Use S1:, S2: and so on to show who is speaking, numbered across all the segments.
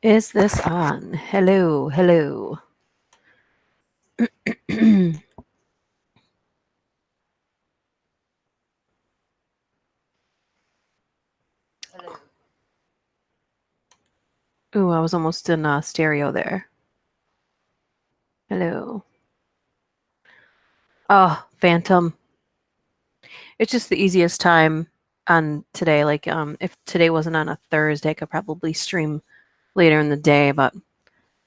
S1: Is this on? Hello, hello. Ooh, I was almost in stereo there. Hello. Oh, Phantom. It's just the easiest time on today. Like, if today wasn't on a Thursday, I could probably stream later in the day, but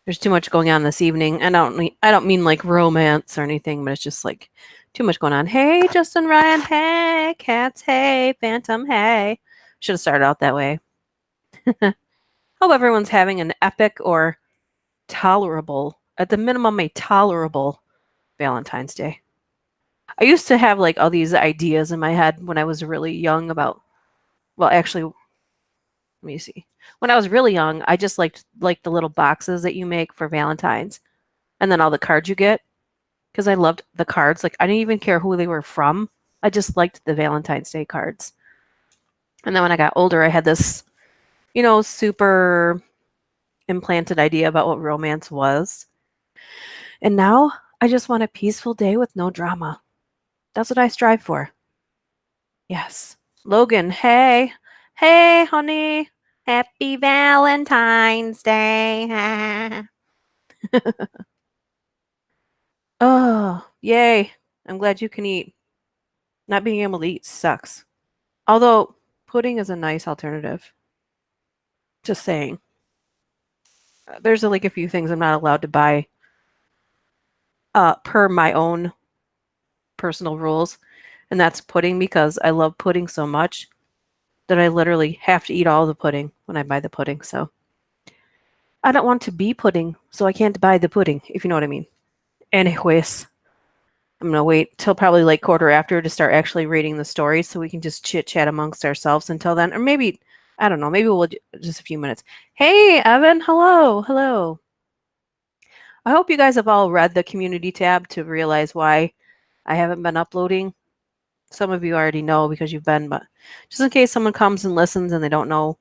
S1: there's too much going on this evening. I don't mean like romance or anything, but it's just like too much going on. Hey, Justin Ryan. Hey, Cats. Hey, Phantom. Hey. Should have started out that way. Hope everyone's having an epic or tolerable, at the minimum, a tolerable Valentine's Day. I used to have like all these ideas in my head when I was really young about, well, actually, let me see. When I was really young, I just liked the little boxes that you make for Valentine's and then all the cards you get because I loved the cards. Like I didn't even care who they were from. I just liked the Valentine's Day cards. And then when I got older, I had this, super implanted idea about what romance was. And now I just want a peaceful day with no drama. That's what I strive for. Yes. Logan, hey. Hey, honey. Happy Valentine's Day. Oh, yay. I'm glad you can eat. Not being able to eat sucks. Although, pudding is a nice alternative. Just saying. There's like a few things I'm not allowed to buy per my own personal rules, and that's pudding because I love pudding so much that I literally have to eat all the pudding when I buy the pudding. So I don't want to be pudding, so I can't buy the pudding, if you know what I mean. Anyways, I'm gonna wait till probably like quarter after to start actually reading the story so we can just chit chat amongst ourselves until then. Or maybe, I don't know, maybe we'll just a few minutes. Hey, Evan, hello, hello. I hope you guys have all read the community tab to realize why I haven't been uploading. Some of you already know because you've been, but just in case someone comes and listens and they don't know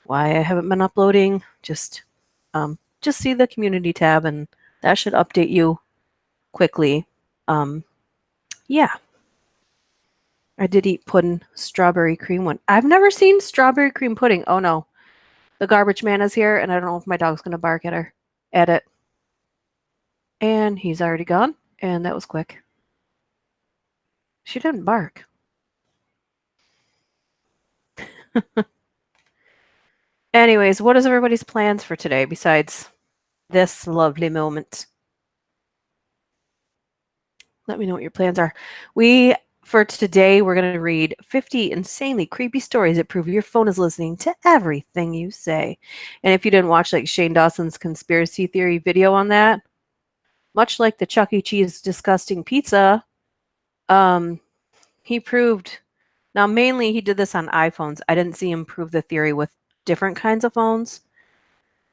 S1: why I haven't been uploading, just see the community tab and that should update you quickly. Yeah. I did eat pudding, strawberry cream one. I've never seen strawberry cream pudding. Oh no. The garbage man is here and I don't know if my dog's gonna bark at her at it. And he's already gone, and that was quick. She didn't bark. Anyways, what is everybody's plans for today besides this lovely moment? Let me know what your plans are. For today, we're going to read 50 insanely creepy stories that prove your phone is listening to everything you say. And if you didn't watch like Shane Dawson's conspiracy theory video on that, much like the Chuck E. Cheese disgusting pizza, he proved, now mainly he did this on iPhones. I didn't see him prove the theory with different kinds of phones.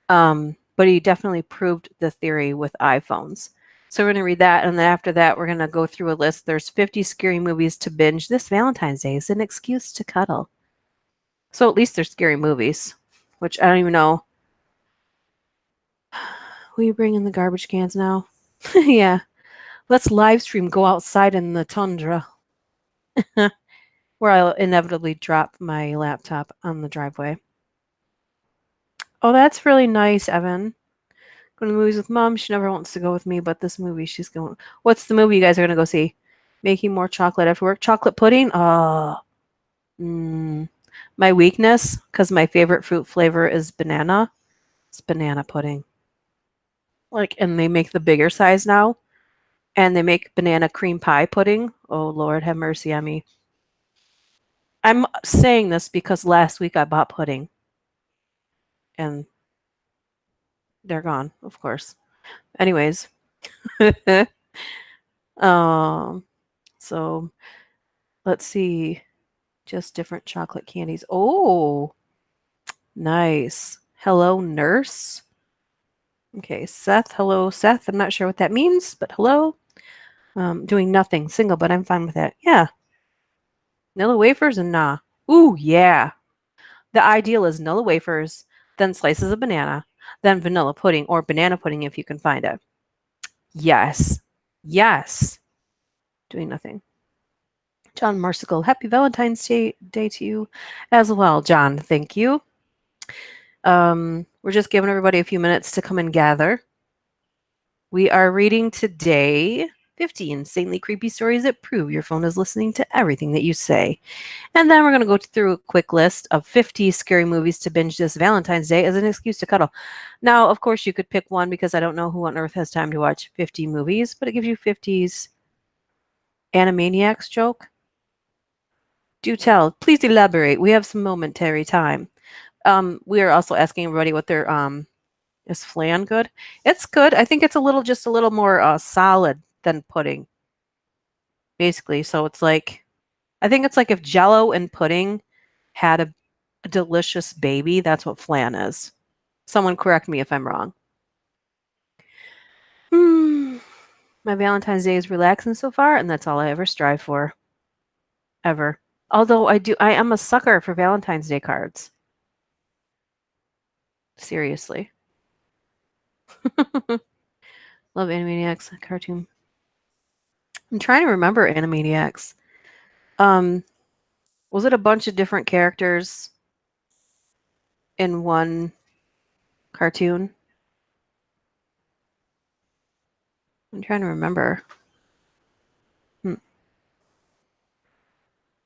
S1: But he definitely proved the theory with iPhones. So we're going to read that, and then after that, we're going to go through a list. There's 50 scary movies to binge. This Valentine's Day is an excuse to cuddle. So at least they're scary movies, which I don't even know. Will you bring in the garbage cans now? Yeah. Let's live stream go outside in the tundra. Where I'll inevitably drop my laptop on the driveway. Oh, that's really nice, Evan. Go to the movies with mom. She never wants to go with me, but this movie she's going. What's the movie you guys are going to go see? Making more chocolate after work. Chocolate pudding? Oh. My weakness, because my favorite fruit flavor is banana. It's banana pudding. And they make the bigger size now. And they make banana cream pie pudding. Oh, Lord, have mercy on me. I'm saying this because last week I bought pudding. And they're gone, of course. Anyways. So let's see. Just different chocolate candies. Oh, nice. Hello, nurse. Okay, Seth. Hello, Seth. I'm not sure what that means, but hello. Doing nothing. Single, but I'm fine with that. Yeah. Vanilla wafers and nah. Ooh, yeah. The ideal is vanilla wafers, then slices of banana, than vanilla pudding or banana pudding if you can find it. Yes. Yes. Doing nothing. John Marsicle, happy Valentine's Day to you as well, John. Thank you. We're just giving everybody a few minutes to come and gather. We are reading today 50 insanely creepy stories that prove your phone is listening to everything that you say. And then we're going to go through a quick list of 50 scary movies to binge this Valentine's Day as an excuse to cuddle. Now, of course, you could pick one because I don't know who on earth has time to watch 50 movies, but it gives you 50's Animaniacs joke. Do tell. Please elaborate. We have some momentary time. We are also asking everybody what their is flan good? It's good. I think it's just a little more solid than pudding, basically. So it's like I think it's like if Jello and pudding had a delicious baby, that's what flan is. Someone correct me if I'm wrong. Hmm. My Valentine's Day is relaxing so far, and that's all I ever strive for. Ever. Although I am a sucker for Valentine's Day cards. Seriously. Love Animaniacs cartoon. I'm trying to remember Animaniacs. Um, was it a bunch of different characters in one cartoon? I'm trying to remember.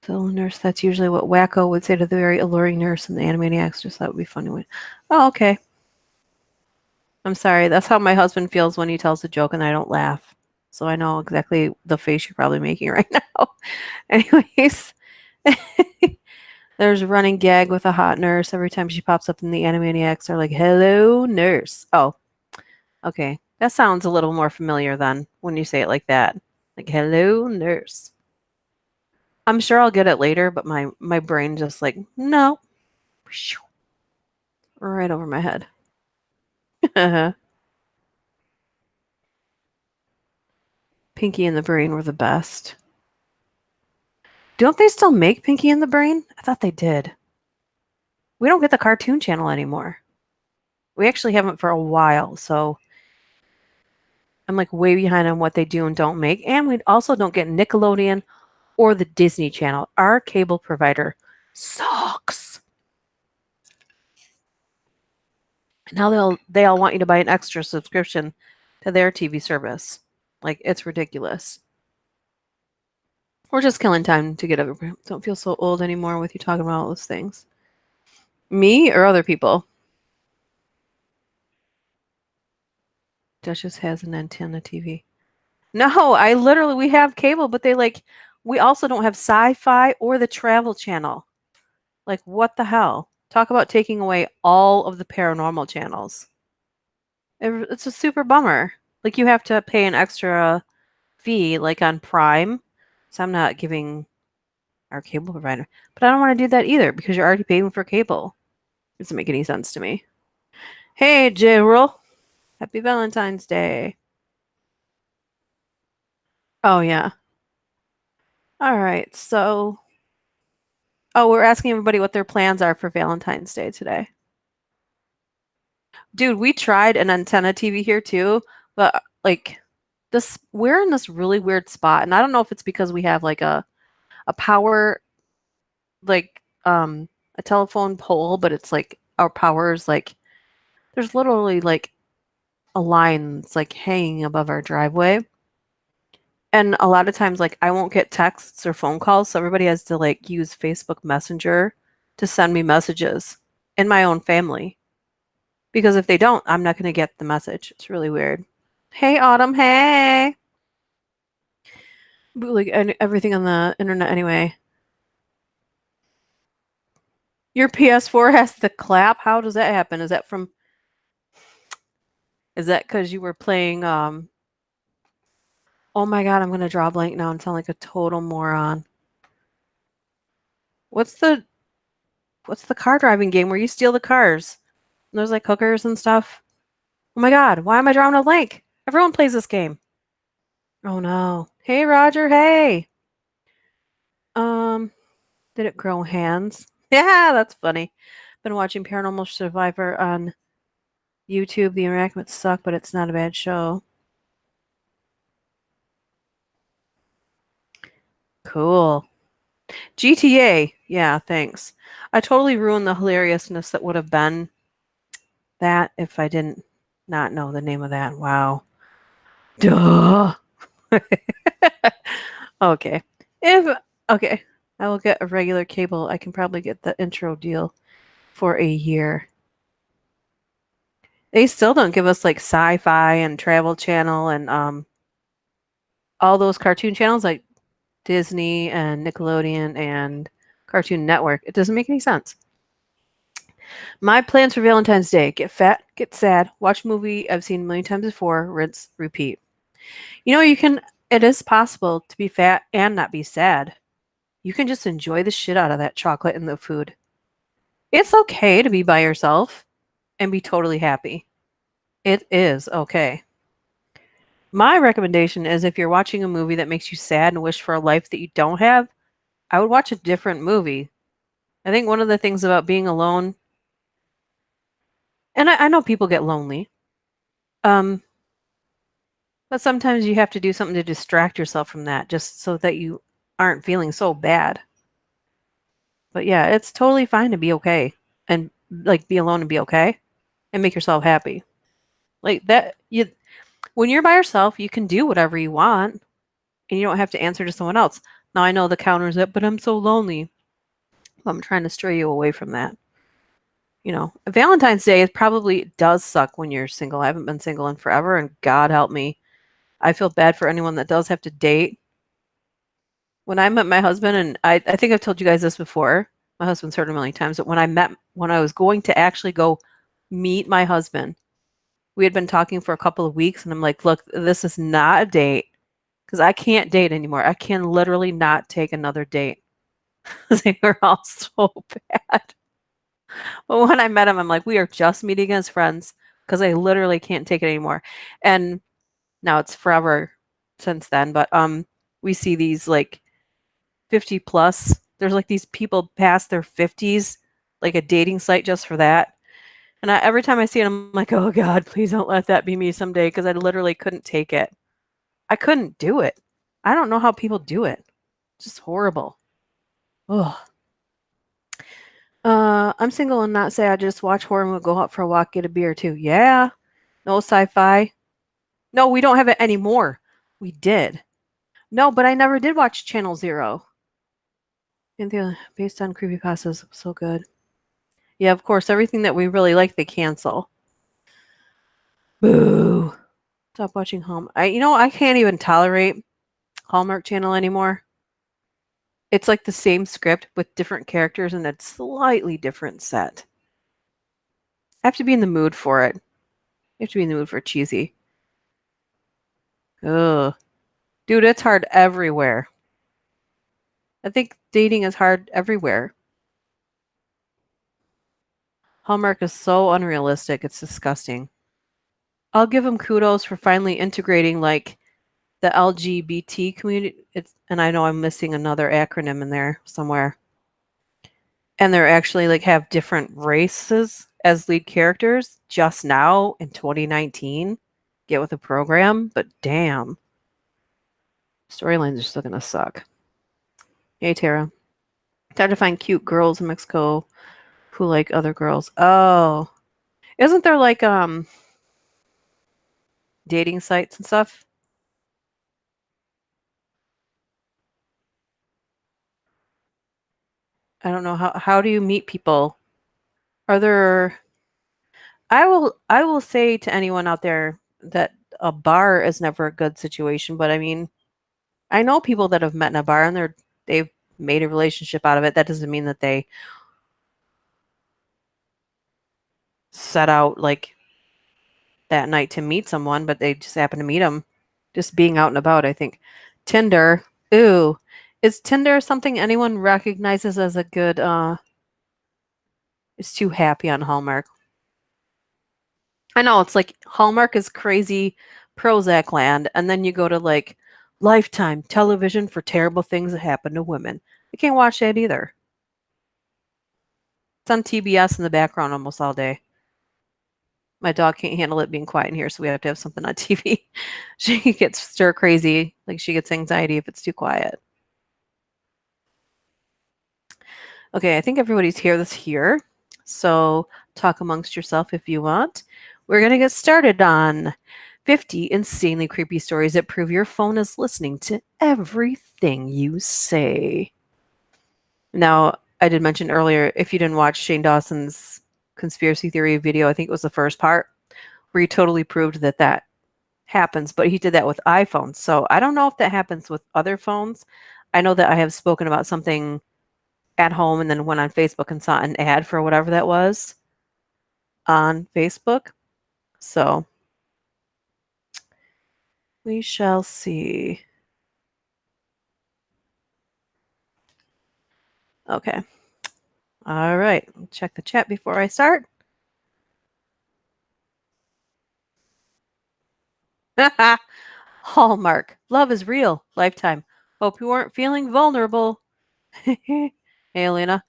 S1: So nurse, that's usually what Wacko would say to the very alluring nurse in the Animaniacs. Just that would be funny. Oh, okay. I'm sorry. That's how my husband feels when he tells a joke and I don't laugh. So I know exactly the face you're probably making right now. Anyways, there's a running gag with a hot nurse. Every time she pops up in the Animaniacs, they're like, hello, nurse. Oh, okay. That sounds a little more familiar then when you say it like that. Like, hello, nurse. I'm sure I'll get it later, but my brain just like, no. Right over my head. Pinky and the Brain were the best. Don't they still make Pinky and the Brain? I thought they did. We don't get the Cartoon Channel anymore. We actually haven't for a while, so I'm like way behind on what they do and don't make. And we also don't get Nickelodeon or the Disney Channel. Our cable provider sucks. Now they all want you to buy an extra subscription to their TV service. Like it's ridiculous. We're just killing time to get over. Don't feel so old anymore with you talking about all those things. Me or other people? Duchess has an antenna TV. No, we have cable, but we also don't have sci-fi or the travel channel. Like, what the hell? Talk about taking away all of the paranormal channels. It's a super bummer. Like, you have to pay an extra fee, like on Prime. So I'm not giving our cable provider. But I don't want to do that either because you're already paying for cable. It doesn't make any sense to me. Hey, J-Roll. Happy Valentine's Day. Oh, yeah. All right. So, we're asking everybody what their plans are for Valentine's Day today. Dude, we tried an antenna TV here too, but like we're in this really weird spot, and I don't know if it's because we have like a power like a telephone pole, but it's like our power is like there's literally like a line that's like hanging above our driveway. And a lot of times like I won't get texts or phone calls, so everybody has to like use Facebook Messenger to send me messages in my own family. Because if they don't, I'm not going to get the message. It's really weird. Hey, Autumn. Hey. But, like everything on the internet anyway. Your PS4 has the clap. How does that happen? Is that because you were playing oh my god, I'm gonna draw a blank now and sound like a total moron. What's the what's the car driving game where you steal the cars? And there's like hookers and stuff. Oh my god, why am I drawing a blank? Everyone plays this game. Oh no. Hey Roger, hey. Um Did it grow hands? Yeah, that's funny. Been watching Paranormal Survivor on YouTube, the enactments suck, but it's not a bad show. Cool. GTA. Yeah, thanks. I totally ruined the hilariousness that would have been that if I didn't not know the name of that. Wow. Duh. Okay. If okay, I will get a regular cable. I can probably get the intro deal for a year. They still don't give us like sci-fi and travel channel and all those cartoon channels like Disney and Nickelodeon and Cartoon Network. It doesn't make any sense. My plans for Valentine's Day: get fat, get sad, watch a movie I've seen a million times before, rinse, repeat. You know, it is possible to be fat and not be sad. You can just enjoy the shit out of that chocolate and the food. It's okay to be by yourself and be totally happy. It is okay. My recommendation is if you're watching a movie that makes you sad and wish for a life that you don't have, I would watch a different movie. I think one of the things about being alone, and I know people get lonely, um, but sometimes you have to do something to distract yourself from that just so that you aren't feeling so bad. But yeah, it's totally fine to be okay and like be alone and be okay and make yourself happy. Like that you when you're by yourself, you can do whatever you want and you don't have to answer to someone else. Now I know the counter is it, but I'm so lonely. I'm trying to stray you away from that. You know, Valentine's Day is probably does suck when you're single. I haven't been single in forever, and God help me. I feel bad for anyone that does have to date. When I met my husband, and I think I've told you guys this before, my husband's heard it a million times, but when I was going to actually go meet my husband, we had been talking for a couple of weeks, and I'm like, look, this is not a date because I can't date anymore. I can literally not take another date. They were all so bad. But when I met him, I'm like, we are just meeting as friends because I literally can't take it anymore. And now it's forever since then, but we see these like 50 plus. There's like these people past their 50s, like a dating site just for that. And every time I see it, I'm like, oh God, please don't let that be me someday because I literally couldn't take it. I couldn't do it. I don't know how people do it. It's just horrible. Ugh. I'm single and not sad. Just watch horror and we'll go out for a walk, get a beer too. Yeah. No sci-fi. No, we don't have it anymore. We did. No, but I never did watch Channel Zero. And based on creepypastas, so good. Yeah, of course, everything that we really like, they cancel. Boo. Stop watching I can't even tolerate Hallmark Channel anymore. It's like the same script with different characters and a slightly different set. I have to be in the mood for it. You have to be in the mood for cheesy. Ugh. Dude, it's hard everywhere. I think dating is hard everywhere. Hallmark is so unrealistic. It's disgusting. I'll give them kudos for finally integrating like the LGBT community. And I know I'm missing another acronym in there somewhere. And they're actually like have different races as lead characters just now in 2019. Get with the program, but damn. Storylines are still gonna suck. Hey Tara. Tried to find cute girls in Mexico who like other girls. Oh. Isn't there like dating sites and stuff? I don't know how do you meet people? Are there I will say to anyone out there that a bar is never a good situation, but I mean, I know people that have met in a bar and they've made a relationship out of it. That doesn't mean that they set out like that night to meet someone, but they just happen to meet them just being out and about, I think. Tinder. Ooh. Is Tinder something anyone recognizes as a good is too happy on Hallmark? I know it's like Hallmark is crazy Prozac land, and then you go to like Lifetime television for terrible things that happen to women. I can't watch that either. It's on TBS in the background almost all day. My dog can't handle it being quiet in here, so we have to have something on TV. She gets stir crazy, like she gets anxiety if it's too quiet. Okay, I think everybody's here. So talk amongst yourself if you want. We're going to get started on 50 insanely creepy stories that prove your phone is listening to everything you say. Now, I did mention earlier, if you didn't watch Shane Dawson's conspiracy theory video, I think it was the first part, where he totally proved that that happens, but he did that with iPhones. So I don't know if that happens with other phones. I know that I have spoken about something at home and then went on Facebook and saw an ad for whatever that was on Facebook. So we shall see. Okay. All right. Check the chat before I start. Hallmark. Love is real. Lifetime. Hope you weren't feeling vulnerable. Hey, Elena.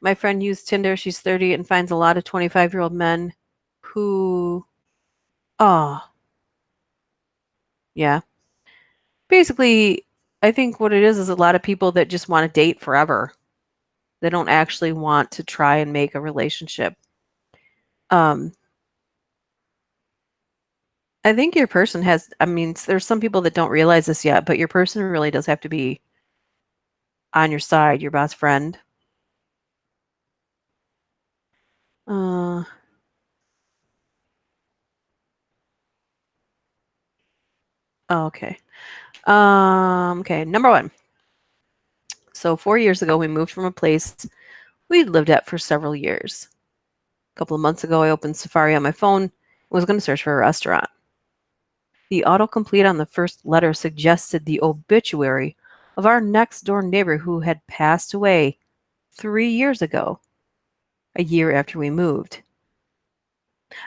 S1: My friend used Tinder. She's 30 and finds a lot of 25-year-old men who, oh, yeah. Basically, I think what it is a lot of people that just want to date forever. They don't actually want to try and make a relationship. Um, I think your person has, I mean, there's some people that don't realize this yet, but your person really does have to be on your side, your best friend. Uh, oh, okay. Okay, number one. So 4 years ago, we moved from a place we'd lived at for several years. A couple of months ago, I opened Safari on my phone and was going to search for a restaurant. The autocomplete on the first letter suggested the obituary of our next door neighbor who had passed away 3 years ago, a year after we moved.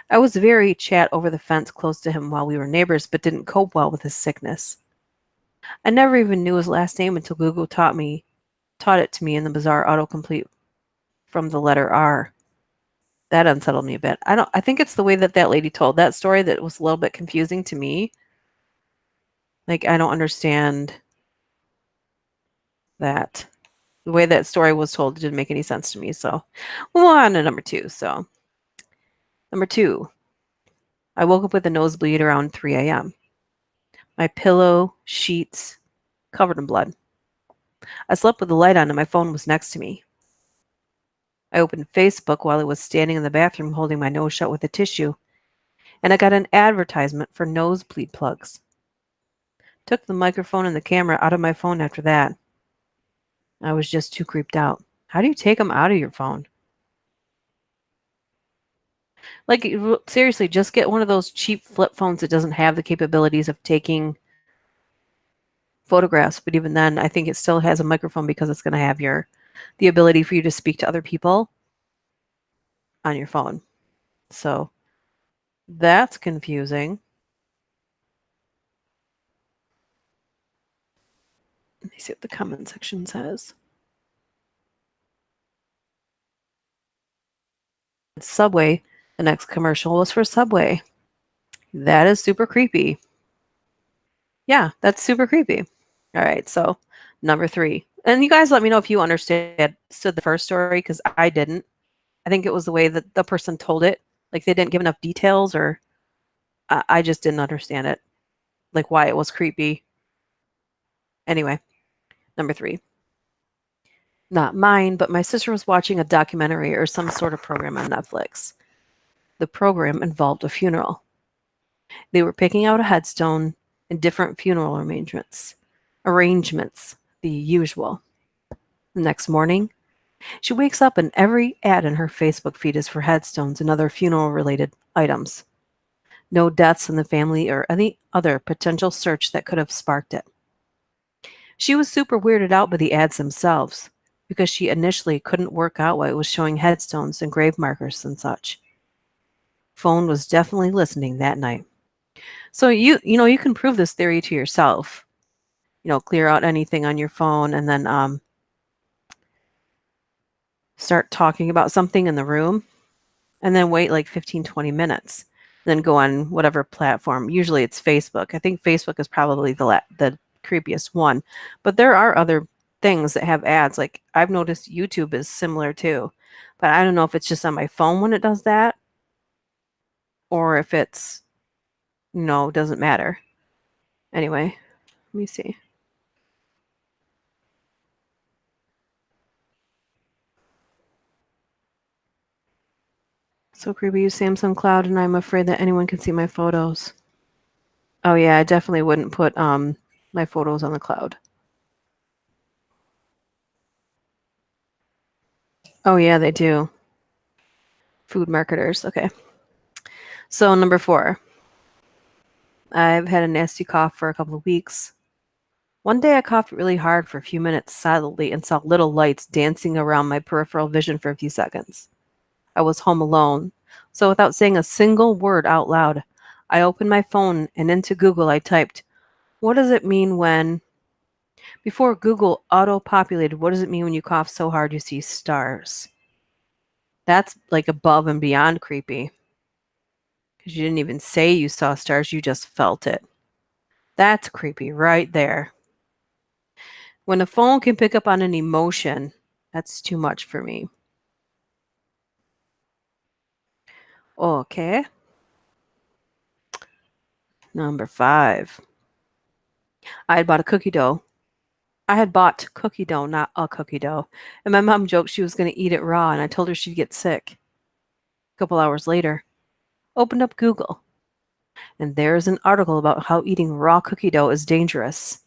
S1: I was very chat over the fence close to him while we were neighbors, but didn't cope well with his sickness. I never even knew his last name until Google taught it to me in the bizarre autocomplete from the letter R. That unsettled me a bit. I think it's the way that that lady told that story that was a little bit confusing to me. Like, I don't understand that. The way that story was told didn't make any sense to me. So, move on to number two. So, number two, I woke up with a nosebleed around 3 a.m. My pillow, sheets, covered in blood. I slept with the light on and my phone was next to me. I opened Facebook while I was standing in the bathroom holding my nose shut with a tissue, and I got an advertisement for nosebleed plugs. Took the microphone and the camera out of my phone after that. I was just too creeped out. How do you take them out of your phone? Like, seriously, just get one of those cheap flip phones that doesn't have the capabilities of taking photographs. But even then, I think it still has a microphone because it's going to have the ability for you to speak to other people on your phone. So that's confusing. Let me see what the comment section says. Subway. The next commercial was for Subway. That is super creepy. Yeah, that's super creepy. All right, so number three. And you guys let me know if you understood the first story, because I didn't. I think it was the way that the person told it. Like, they didn't give enough details, or I just didn't understand it. Like, why it was creepy. Anyway, number three. Not mine, but my sister was watching a documentary or some sort of program on Netflix. The program involved a funeral. They were picking out a headstone and different funeral arrangements, the usual. The next morning, she wakes up and every ad in her Facebook feed is for headstones and other funeral-related items. No deaths in the family or any other potential search that could have sparked it. She was super weirded out by the ads themselves because she initially couldn't work out why it was showing headstones and grave markers and such. Phone was definitely listening that night. So you can prove this theory to yourself. Clear out anything on your phone and then start talking about something in the room and then wait like 15, 20 minutes. then go on whatever platform. Usually it's Facebook. I think Facebook is probably the creepiest one. But there are other things that have ads. Like I've noticed YouTube is similar too. But I don't know if it's just on my phone when it does that or if it's no, doesn't matter. Anyway, let me see. So creepy, use Samsung Cloud, and I'm afraid that anyone can see my photos. Oh yeah, I definitely wouldn't put my photos on the cloud. Oh yeah, they do. Food marketers. Okay. So number 4. I've had a nasty cough for a couple of weeks. One day I coughed really hard for a few minutes silently and saw little lights dancing around my peripheral vision for a few seconds. I was home alone, so without saying a single word out loud, I opened my phone and into Google I typed, "What does it mean when..." Before Google auto-populated, "What does it mean when you cough so hard you see stars?" That's like above and beyond creepy. Because you didn't even say you saw stars, you just felt it. That's creepy right there. When a phone can pick up on an emotion, that's too much for me. Okay. Number 5. I had bought a cookie dough. I had bought cookie dough, not a cookie dough. And my mom joked she was going to eat it raw, and I told her she'd get sick. A couple hours later, opened up Google, and there's an article about how eating raw cookie dough is dangerous.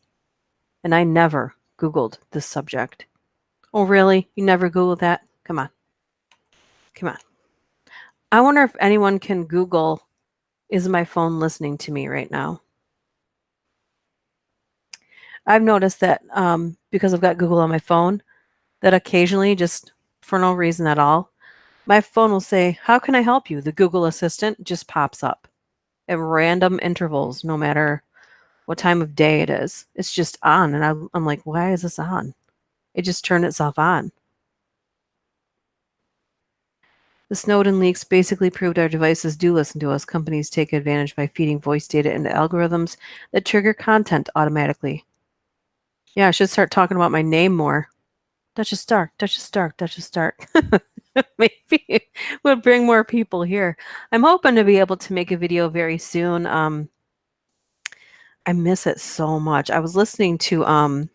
S1: And I never Googled this subject. Oh, really? You never Googled that? Come on. Come on. I wonder if anyone can Google, "Is my phone listening to me right now?" I've noticed that because I've got Google on my phone, that occasionally, just for no reason at all, my phone will say, "How can I help you?" The Google Assistant just pops up at random intervals, no matter what time of day it is. It's just on. And I'm like, why is this on? It just turned itself on. The Snowden leaks basically proved our devices do listen to us. Companies take advantage by feeding voice data into algorithms that trigger content automatically. Yeah, I should start talking about my name more. Duchess Dark, Duchess Dark, Duchess Dark. Maybe it would bring more people here. I'm hoping to be able to make a video very soon. I miss it so much. I was listening to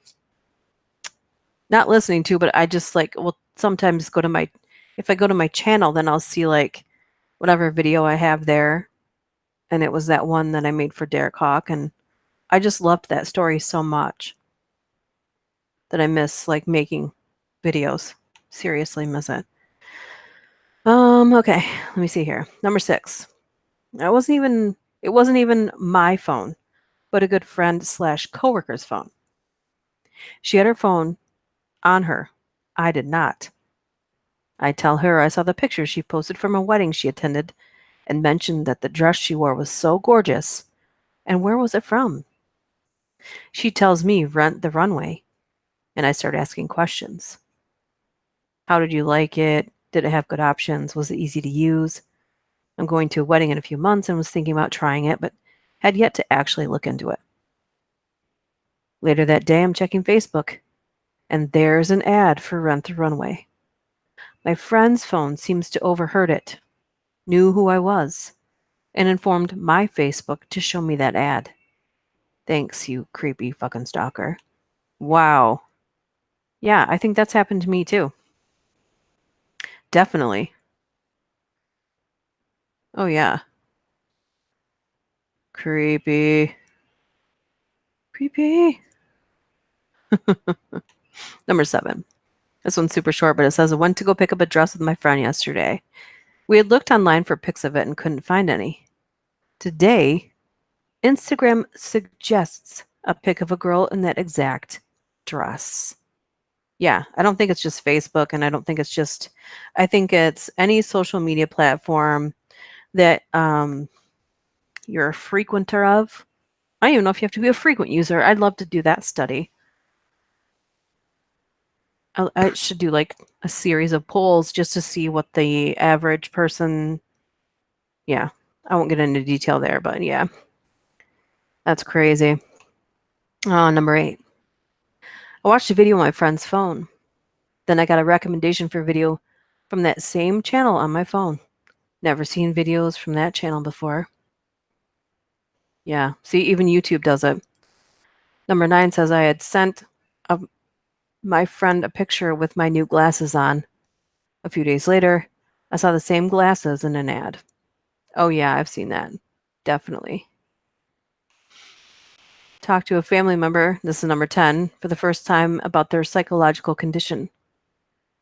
S1: not listening to, but I just like will sometimes go to my if I go to my channel, then I'll see like whatever video I have there. And it was that one that I made for Derek Hawk, and I just loved that story so much that I miss like making videos. Seriously miss it. Okay, let me see here. Number 6. It wasn't even my phone, but a good friend slash coworker's phone. She had her phone on her. I did not. I tell her I saw the picture she posted from a wedding she attended and mentioned that the dress she wore was so gorgeous. And where was it from? She tells me Rent the Runway, and I start asking questions. How did you like it? Did it have good options? Was it easy to use? I'm going to a wedding in a few months and was thinking about trying it, but had yet to actually look into it. Later that day, I'm checking Facebook, and there's an ad for Rent the Runway. My friend's phone seems to overheard it, knew who I was, and informed my Facebook to show me that ad. Thanks, you creepy fucking stalker. Wow. Yeah, I think that's happened to me too. Definitely. Oh, yeah. Creepy. Creepy. Number 7. This one's super short, but it says I went to go pick up a dress with my friend yesterday. We had looked online for pics of it and couldn't find any. Today, Instagram suggests a pic of a girl in that exact dress. Yeah, I don't think it's just Facebook, and I don't think it's just, I think it's any social media platform that you're a frequenter of. I don't even know if you have to be a frequent user. I'd love to do that study. I should do like a series of polls just to see what the average person, yeah. I won't get into detail there, but yeah, that's crazy. Number 8. I watched a video on my friend's phone. Then I got a recommendation for a video from that same channel on my phone. Never seen videos from that channel before. Yeah, see, even YouTube does it. Number 9 says I had sent my friend a picture with my new glasses on. A few days later, I saw the same glasses in an ad. Oh, yeah, I've seen that. Definitely. Talk to a family member, this is number 10, for the first time about their psychological condition.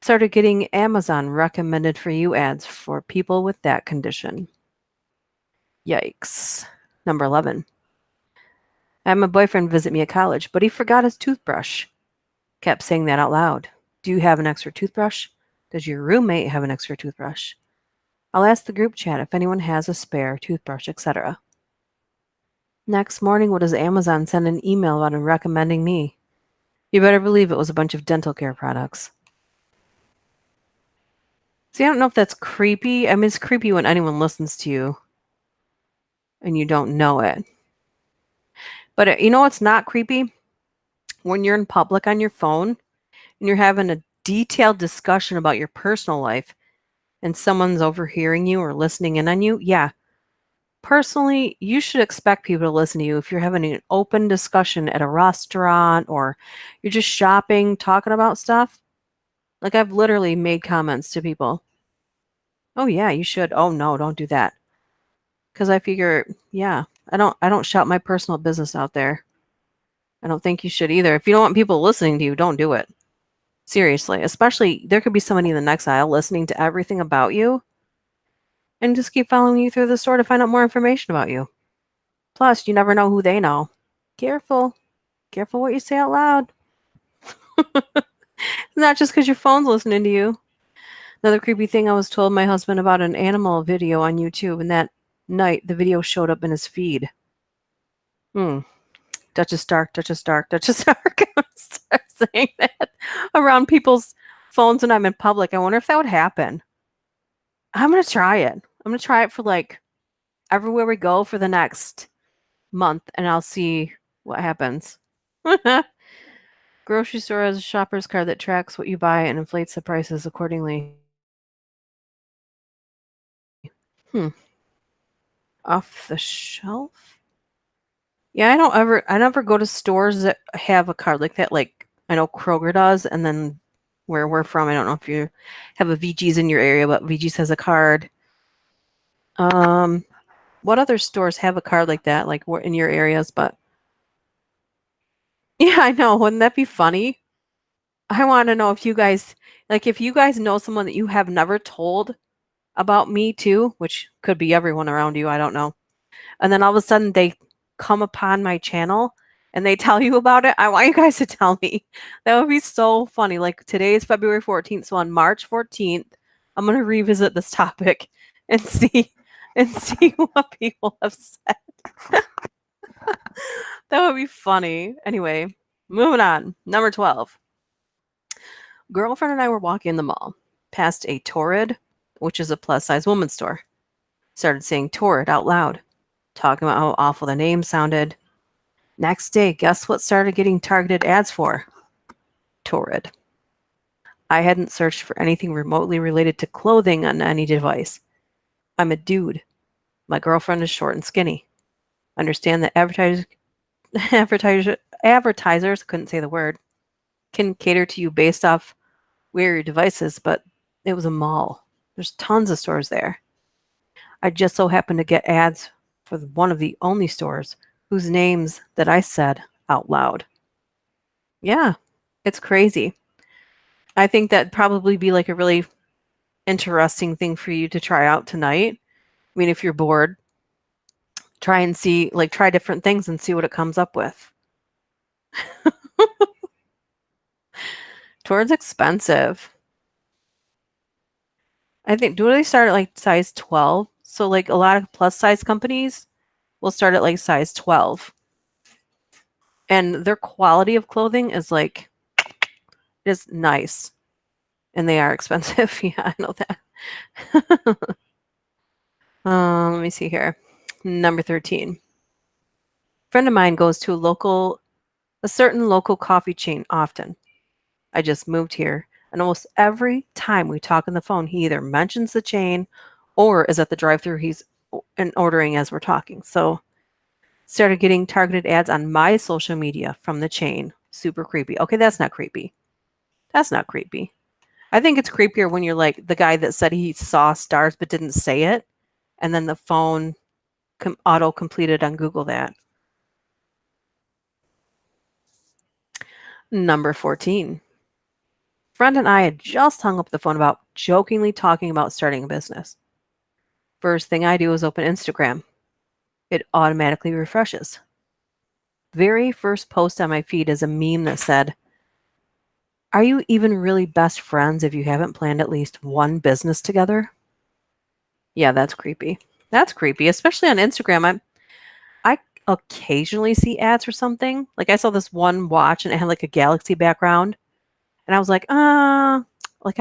S1: Started getting Amazon recommended for you ads for people with that condition. Yikes. Number 11. I had my boyfriend visit me at college, but he forgot his toothbrush. Kept saying that out loud. Do you have an extra toothbrush? Does your roommate have an extra toothbrush? I'll ask the group chat if anyone has a spare toothbrush, etc. Next morning, what does Amazon send an email about and recommending me? You better believe it was a bunch of dental care products. See, I don't know if that's creepy. I mean, it's creepy when anyone listens to you and you don't know it. But you know what's not creepy? When you're in public on your phone and you're having a detailed discussion about your personal life and someone's overhearing you or listening in on you. Yeah, personally, you should expect people to listen to you if you're having an open discussion at a restaurant or you're just shopping, talking about stuff. Like, I've literally made comments to people. Oh yeah, you should. Oh no, don't do that. Because I figure, yeah, I don't shout my personal business out there. I don't think you should either. If you don't want people listening to you, don't do it. Seriously, especially there could be somebody in the next aisle listening to everything about you and just keep following you through the store to find out more information about you. Plus, you never know who they know. Careful. Careful what you say out loud. Not just because your phone's listening to you. Another creepy thing, I was told my husband about an animal video on YouTube, and that night the video showed up in his feed. Duchess Dark, Duchess Dark, Duchess Dark. I'm gonna start saying that around people's phones when I'm in public. I wonder if that would happen. I'm gonna try it. I'm gonna try it for like everywhere we go for the next month, and I'll see what happens. Grocery store has a shopper's card that tracks what you buy and inflates the prices accordingly. Off the shelf? Yeah, I never go to stores that have a card like that. Like I know Kroger does, and then where we're from, I don't know if you have a VG's in your area, but VG's has a card. What other stores have a card like that, like in your areas? But yeah, I know. Wouldn't that be funny? I want to know if you guys, like, if you guys know someone that you have never told about me too, which could be everyone around you. I don't know. And then all of a sudden they come upon my channel and they tell you about it. I want you guys to tell me. That would be so funny. Like today is February 14th, so on March 14th, I'm going to revisit this topic and see what people have said. That would be funny. Anyway, moving on. Number 12. Girlfriend and I were walking in the mall past a Torrid, which is a plus-size women's store. Started saying Torrid out loud, talking about how awful the name sounded. Next day, guess what started getting targeted ads for? Torrid. I hadn't searched for anything remotely related to clothing on any device. I'm a dude. My girlfriend is short and skinny. Understand that advertisers couldn't say the word, can cater to you based off where your device is, but it was a mall. There's tons of stores there. I just so happened to get ads for one of the only stores whose names that I said out loud. Yeah, it's crazy. I think that'd probably be like a really interesting thing for you to try out tonight. I mean, if you're bored, try and see, like, try different things and see what it comes up with. Towards expensive. I think, do they start at like size 12? So, like, a lot of plus size companies will start at like size 12. And their quality of clothing is like, is nice. And they are expensive. Yeah, I know that. Let Let me see here. Number 13. A friend of mine goes to a certain local coffee chain often. I just moved here, and almost every time we talk on the phone, he either mentions the chain or is at the drive-through and ordering as we're talking. So started getting targeted ads on my social media from the chain. Super creepy. Okay, that's not creepy. That's not creepy. I think it's creepier when you're like the guy that said he saw stars but didn't say it, and then the phone auto completed on Google that. Number 14. Friend and I had just hung up the phone about jokingly talking about starting a business. First thing I do is open Instagram. It automatically refreshes. Very first post on my feed is a meme that said, "Are you even really best friends if you haven't planned at least one business together?" Yeah, that's creepy. That's creepy, especially on Instagram. I occasionally see ads for something. Like I saw this one watch and it had like a galaxy background. And I was like I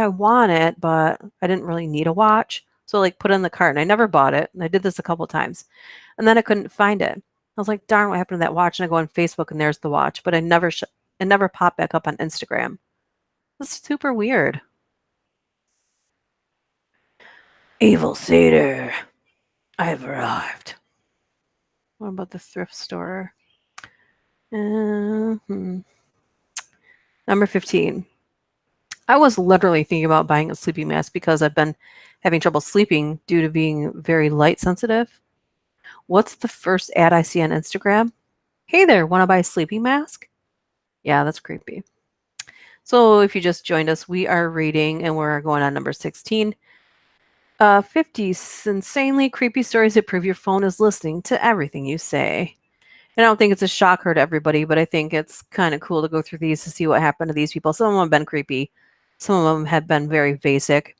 S1: want it, but I didn't really need a watch. So like put it in the cart and I never bought it. And I did this a couple times. And then I couldn't find it. I was like, darn, what happened to that watch? And I go on Facebook and there's the watch, but it never popped back up on Instagram. It's super weird. Evil Cedar, I have arrived. What about the thrift store? Number 15. I was literally thinking about buying a sleeping mask because I've been having trouble sleeping due to being very light sensitive. What's the first ad I see on Instagram? Hey there, want to buy a sleeping mask? Yeah, that's creepy. So if you just joined us, we are reading and we're going on number 16. 50 insanely creepy stories that prove your phone is listening to everything you say. And I don't think it's a shocker to everybody, but I think it's kind of cool to go through these to see what happened to these people. Some of them have been creepy. Some of them have been very basic.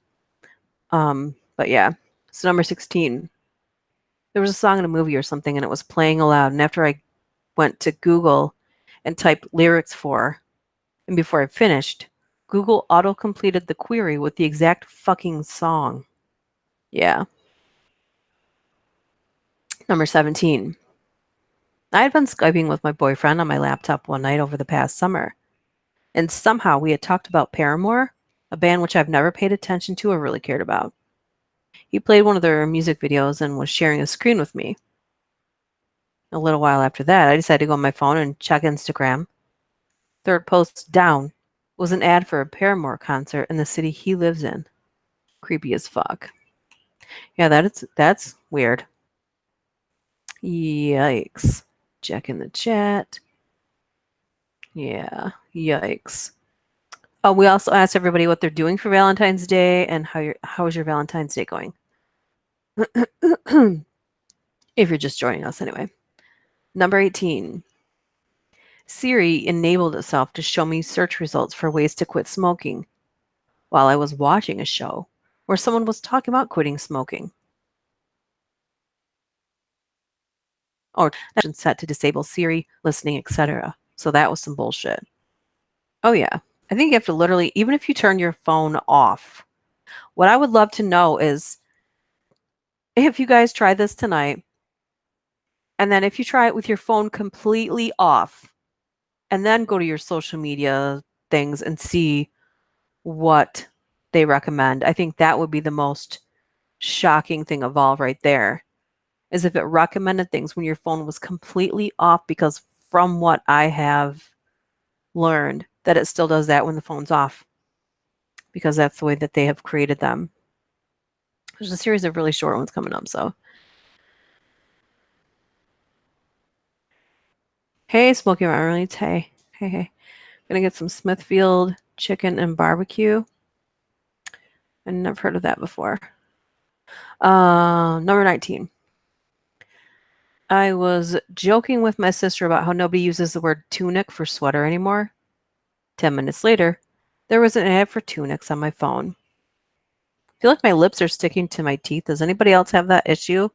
S1: But yeah. So number 16. There was a song in a movie or something and it was playing aloud. And after I went to Google and typed lyrics and before I finished, Google auto-completed the query with the exact fucking song. Yeah. Number 17. I had been Skyping with my boyfriend on my laptop one night over the past summer. And somehow we had talked about Paramore, a band which I've never paid attention to or really cared about. He played one of their music videos and was sharing a screen with me. A little while after that, I decided to go on my phone and check Instagram. Third post down was an ad for a Paramore concert in the city he lives in. Creepy as fuck. Yeah, that's weird. Yikes. Check in the chat. Yeah, yikes. Oh, we also asked everybody what they're doing for Valentine's Day and how is your Valentine's Day going? If you're just joining us anyway. Number 18. Siri enabled itself to show me search results for ways to quit smoking while I was watching a show where someone was talking about quitting smoking. Or set to disable Siri, listening, etc. So that was some bullshit. Oh yeah. I think you have to literally, even if you turn your phone off, what I would love to know is if you guys try this tonight, and then if you try it with your phone completely off, and then go to your social media things and see what they recommend. I think that would be the most shocking thing of all right there, is if it recommended things when your phone was completely off, because from what I have learned, that it still does that when the phone's off, because that's the way that they have created them. There's a series of really short ones coming up, so. Hey, Smoky Marmalades. Hey. Hey. Gonna get some Smithfield chicken and barbecue. I never heard of that before. Number 19. I was joking with my sister about how nobody uses the word tunic for sweater anymore. 10 minutes later, there was an ad for tunics on my phone. I feel like my lips are sticking to my teeth. Does anybody else have that issue?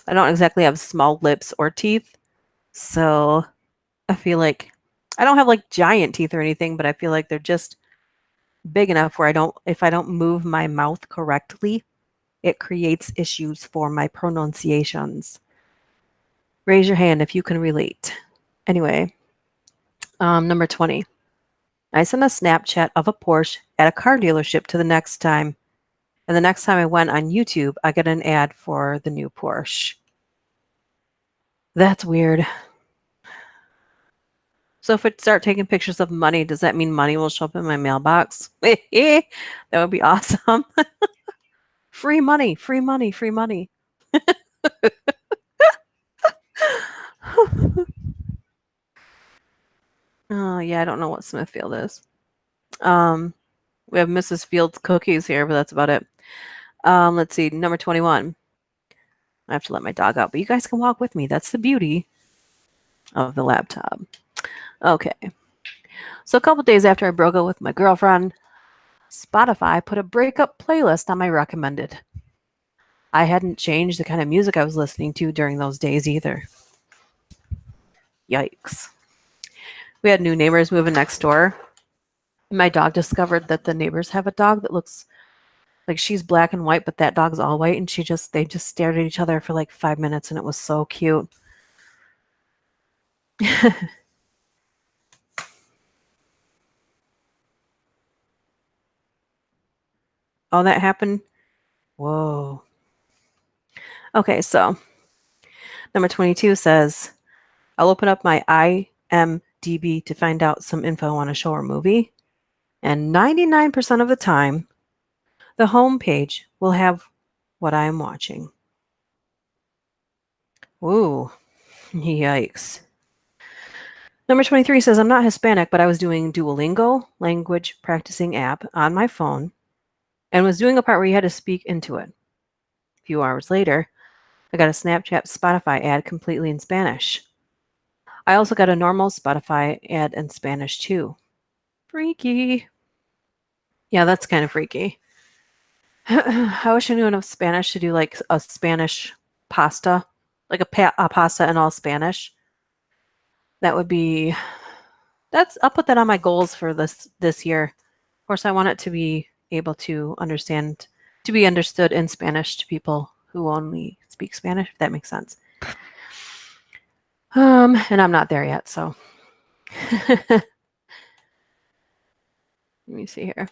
S1: I don't exactly have small lips or teeth, so I feel like I don't have like giant teeth or anything, but I feel like they're just big enough where if I don't move my mouth correctly, It creates issues for my pronunciations. Raise your hand if you can relate. Anyway, number 20. I sent a Snapchat of a Porsche at a car dealership to the next time. And the next time I went on YouTube, I get an ad for the new Porsche. That's weird. So if I start taking pictures of money, does that mean money will show up in my mailbox? That would be awesome. Free money, free money, free money. Oh, yeah, I don't know what Smithfield is. We have Mrs. Field's cookies here, but that's about it. Let's see, number 21. I have to let my dog out, but you guys can walk with me. That's the beauty of the laptop. Okay. So a couple days after I broke up with my girlfriend, Spotify put a breakup playlist on my recommended. I hadn't changed the kind of music I was listening to during those days either. Yikes. We had new neighbors moving next door. My dog discovered that the neighbors have a dog that looks like she's black and white, but that dog's all white, and they just stared at each other for like 5 minutes, and it was so cute. Oh, that happened? Whoa. Okay, so number 22 says, I'll open up my IMDb to find out some info on a show or movie, and 99% of the time, the home page will have what I am watching. Ooh, yikes. Number 23 says, I'm not Hispanic, but I was doing Duolingo, language practicing app, on my phone, and was doing a part where you had to speak into it. A few hours later, I got a Snapchat Spotify ad completely in Spanish. I also got a normal Spotify ad in Spanish too. Freaky. Yeah, that's kind of freaky. I wish I knew enough Spanish to do like a Spanish pasta, like a pasta in all Spanish. That would be I'll put that on my goals for this year. Of course, I want it to be able to be understood in Spanish to people who only speak Spanish, if that makes sense. And I'm not there yet, so let me see here.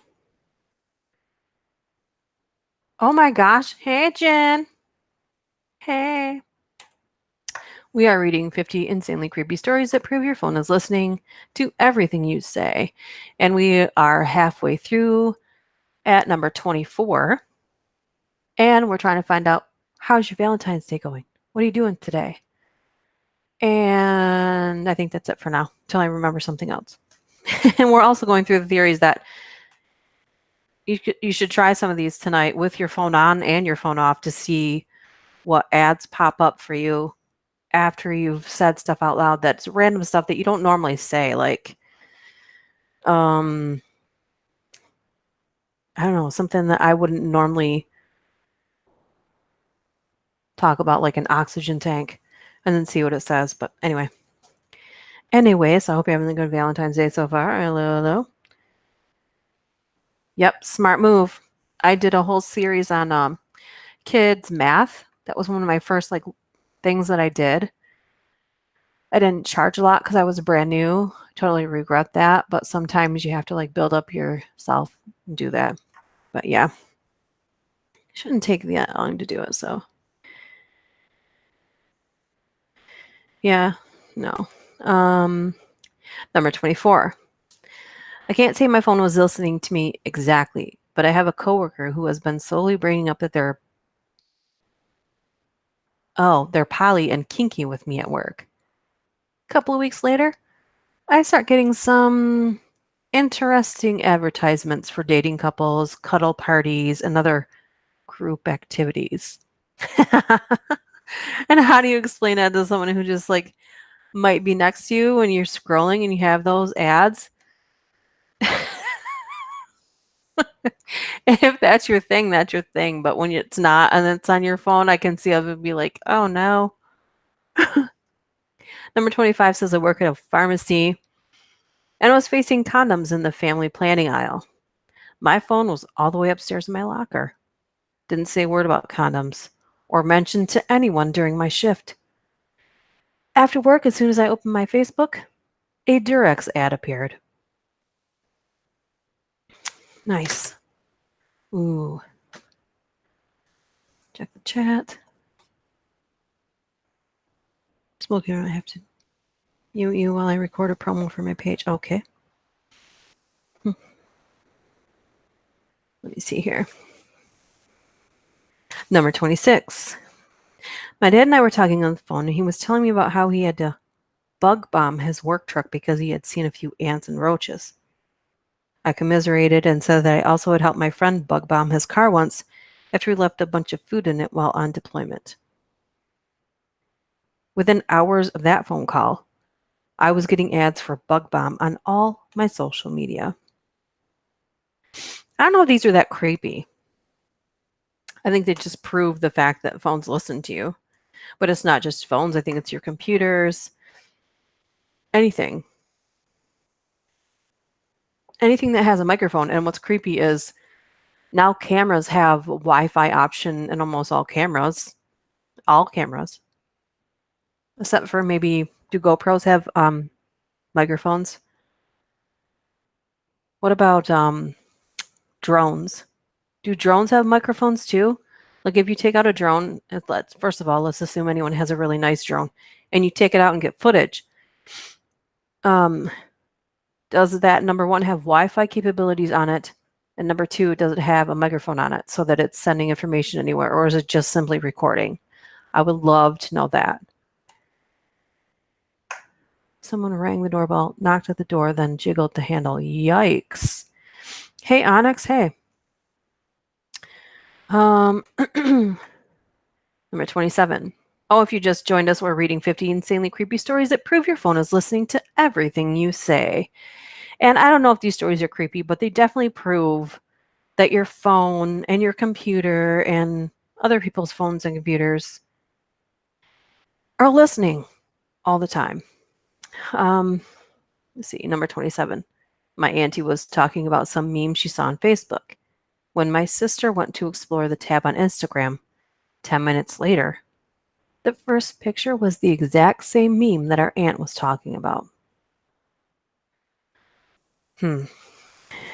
S1: Oh my gosh. Hey, Jen. Hey. We are reading 50 insanely creepy stories that prove your phone is listening to everything you say. And we are halfway through at number 24. And we're trying to find out, how's your Valentine's Day going? What are you doing today? And I think that's it for now, until I remember something else. And we're also going through the theories that you should try some of these tonight with your phone on and your phone off to see what ads pop up for you after you've said stuff out loud that's random stuff that you don't normally say, like I don't know, something that I wouldn't normally talk about, like an oxygen tank, and then see what it says. But anyways, I hope you're having a good Valentine's Day so far. Hello. Yep, smart move. I did a whole series on kids math. That was one of my first things that I did. I didn't charge a lot because I was brand new. I totally regret that, but sometimes you have to build up yourself and do that. But yeah, shouldn't take that long to do it. So yeah, no. Number 24. I can't say my phone was listening to me exactly, but I have a coworker who has been slowly bringing up that they're poly and kinky with me at work. A couple of weeks later, I start getting some interesting advertisements for dating couples, cuddle parties, and other group activities. And how do you explain that to someone who just might be next to you when you're scrolling and you have those ads? If that's your thing, that's your thing. But when it's not and it's on your phone, I can see how it would be like, oh no. Number 25 says I work at a pharmacy and I was facing condoms in the family planning aisle. My phone was all the way upstairs in my locker. Didn't say a word about condoms or mention to anyone during my shift. After work, as soon as I opened my Facebook, a Durex ad appeared. Nice. Ooh. Check the chat. Smoking, I have to mute you while I record a promo for my page. Okay. Let me see here. Number 26. My dad and I were talking on the phone, and he was telling me about how he had to bug bomb his work truck because he had seen a few ants and roaches. I commiserated and said that I also had helped my friend bug bomb his car once after he left a bunch of food in it while on deployment. Within hours of that phone call, I was getting ads for bug bomb on all my social media. I don't know if these are that creepy. I think they just prove the fact that phones listen to you. But it's not just phones. I think it's your computers, anything. Anything that has a microphone. And what's creepy is now cameras have Wi-Fi option in almost all cameras. All cameras. Except for maybe, do GoPros have microphones? What about drones? Do drones have microphones too? Like if you take out a drone, first of all, let's assume anyone has a really nice drone, and you take it out and get footage. Does that, number one, have Wi-Fi capabilities on it? And number two, does it have a microphone on it so that it's sending information anywhere? Or is it just simply recording? I would love to know that. Someone rang the doorbell, knocked at the door, then jiggled the handle. Yikes. Hey, Onyx, hey. Number 27. Oh, if you just joined us, we're reading 50 insanely creepy stories that prove your phone is listening to everything you say. And I don't know if these stories are creepy, but they definitely prove that your phone and your computer and other people's phones and computers are listening all the time. Let's see, number 27. My auntie was talking about some meme she saw on Facebook. When my sister went to explore the tab on Instagram, 10 minutes later, the first picture was the exact same meme that our aunt was talking about.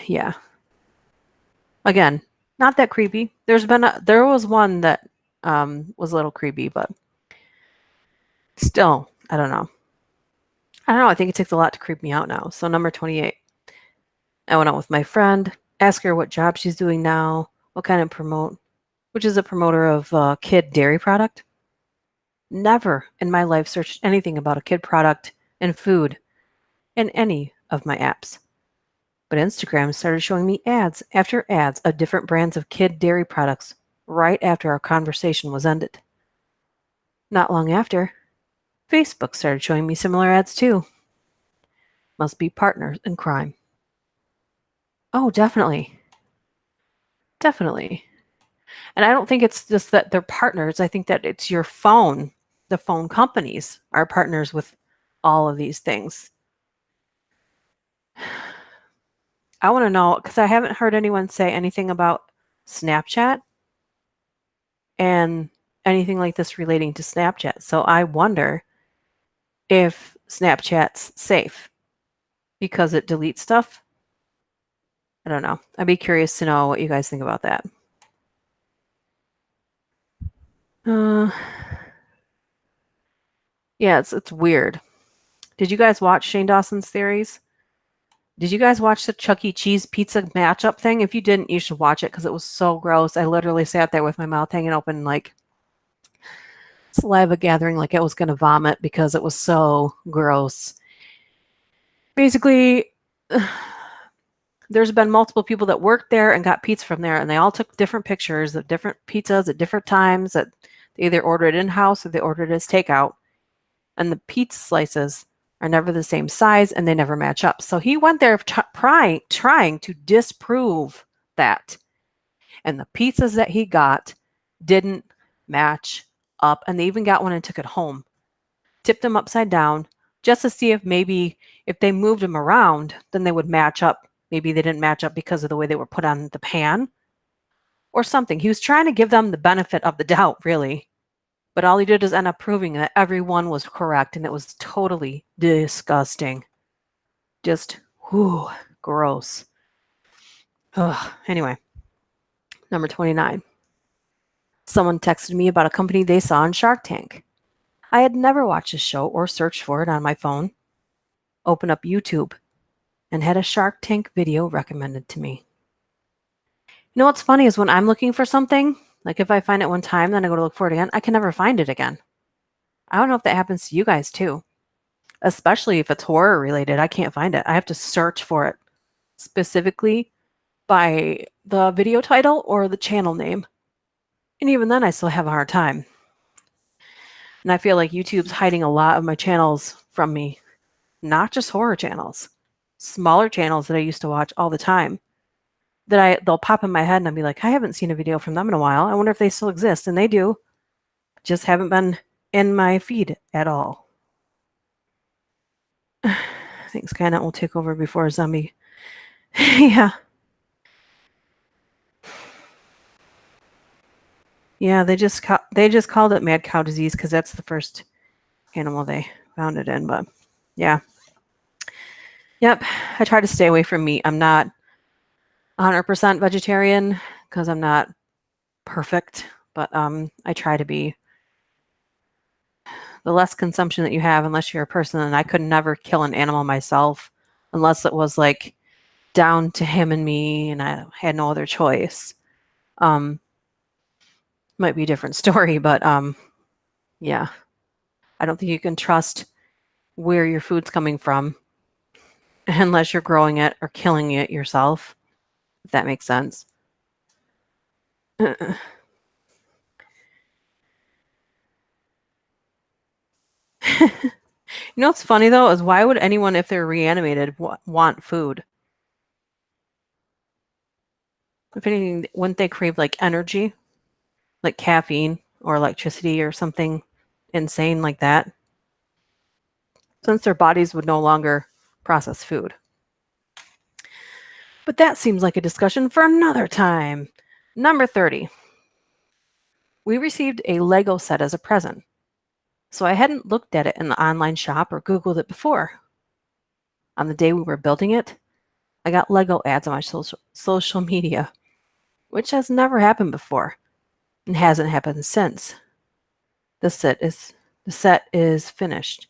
S1: Yeah. Again, not that creepy. There was one that was a little creepy, but still, I don't know. I think it takes a lot to creep me out now. So number 28. I went out with my friend, asked her what job she's doing now, what kind of which is a promoter of kid dairy product. Never in my life searched anything about a kid product and food in any of my apps. But Instagram started showing me ads after ads of different brands of kid dairy products right after our conversation was ended. Not long after, Facebook started showing me similar ads too. Must be partners in crime. Oh, definitely. Definitely. And I don't think it's just that they're partners. I think that it's your phone. The phone companies are partners with all of these things. I want to know, because I haven't heard anyone say anything about Snapchat and anything like this relating to Snapchat. So I wonder if Snapchat's safe because it deletes stuff. I don't know. I'd be curious to know what you guys think about that. Yeah, it's weird. Did you guys watch Shane Dawson's Theories? Did you guys watch the Chuck E. Cheese pizza matchup thing? If you didn't, you should watch it because it was so gross. I literally sat there with my mouth hanging open, like saliva gathering, like I was going to vomit because it was so gross. Basically, there's been multiple people that worked there and got pizza from there, and they all took different pictures of different pizzas at different times that they either ordered in-house or they ordered as takeout. And the pizza slices are never the same size and they never match up. So he went there trying to disprove that. And the pizzas that he got didn't match up. And they even got one and took it home, tipped them upside down just to see if maybe if they moved them around, then they would match up. Maybe they didn't match up because of the way they were put on the pan. or something. He was trying to give them the benefit of the doubt, really. But all he did is end up proving that everyone was correct, and it was totally disgusting. Just, whew, gross. Ugh. Anyway, number 29. Someone texted me about a company they saw on Shark Tank. I had never watched the show or searched for it on my phone. Open up YouTube and had a Shark Tank video recommended to me. You know what's funny is when I'm looking for something, like if I find it one time, then I go to look for it again, I can never find it again. I don't know if that happens to you guys too, especially if it's horror related. I can't find it. I have to search for it specifically by the video title or the channel name. And even then, I still have a hard time. And I feel like YouTube's hiding a lot of my channels from me, not just horror channels, smaller channels that I used to watch all the time. They'll pop in my head and I'll be like, I haven't seen a video from them in a while. I wonder if they still exist. And they do. Just haven't been in my feed at all. I think Skynet will take over before a zombie. Yeah. Yeah, they just called it mad cow disease because that's the first animal they found it in. But yeah. Yep. I try to stay away from meat. I'm not 100% vegetarian because I'm not perfect, but I try to be. The less consumption that you have, unless you're a person, and I could never kill an animal myself unless it was like down to him and me and I had no other choice. Might be a different story, but yeah. I don't think you can trust where your food's coming from unless you're growing it or killing it yourself, if that makes sense. You know what's funny though is why would anyone, if they're reanimated, want food? If anything, wouldn't they crave like energy, like caffeine or electricity or something insane like that? Since their bodies would no longer process food. But that seems like a discussion for another time. Number 30. We received a Lego set as a present, so I hadn't looked at it in the online shop or Googled it before. On the day we were building it, I got Lego ads on my social media, which has never happened before and hasn't happened since. The set is finished.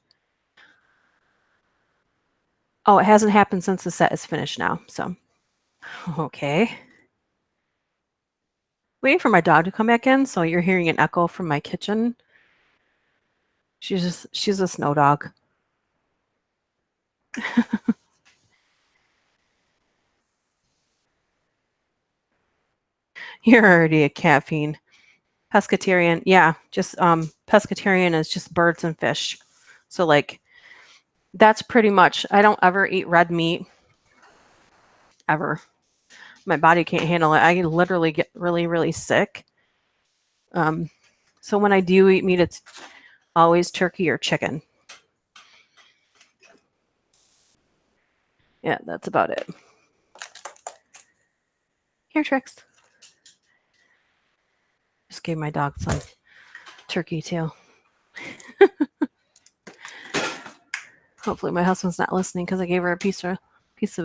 S1: Oh, it hasn't happened since the set is finished now, so okay. Waiting for my dog to come back in, so you're hearing an echo from my kitchen. She's a snow dog. You're already a caffeine. Pescatarian, yeah, just pescatarian is just birds and fish. So like that's pretty much, I don't ever eat red meat ever. My body can't handle it. I literally get really, really sick. So when I do eat meat, it's always turkey or chicken. Yeah, that's about it. Here, Trix. Just gave my dog some turkey too. Hopefully my husband's not listening because I gave her a piece of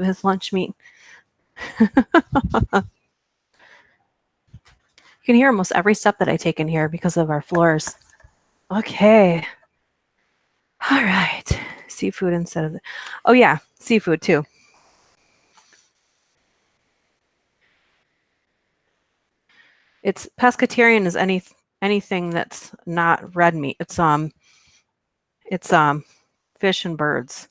S1: his lunch meat. You can hear almost every step that I take in here because of our floors. Okay. All right. Seafood instead of oh yeah, seafood too. It's pescatarian is anything that's not red meat. It's fish and birds.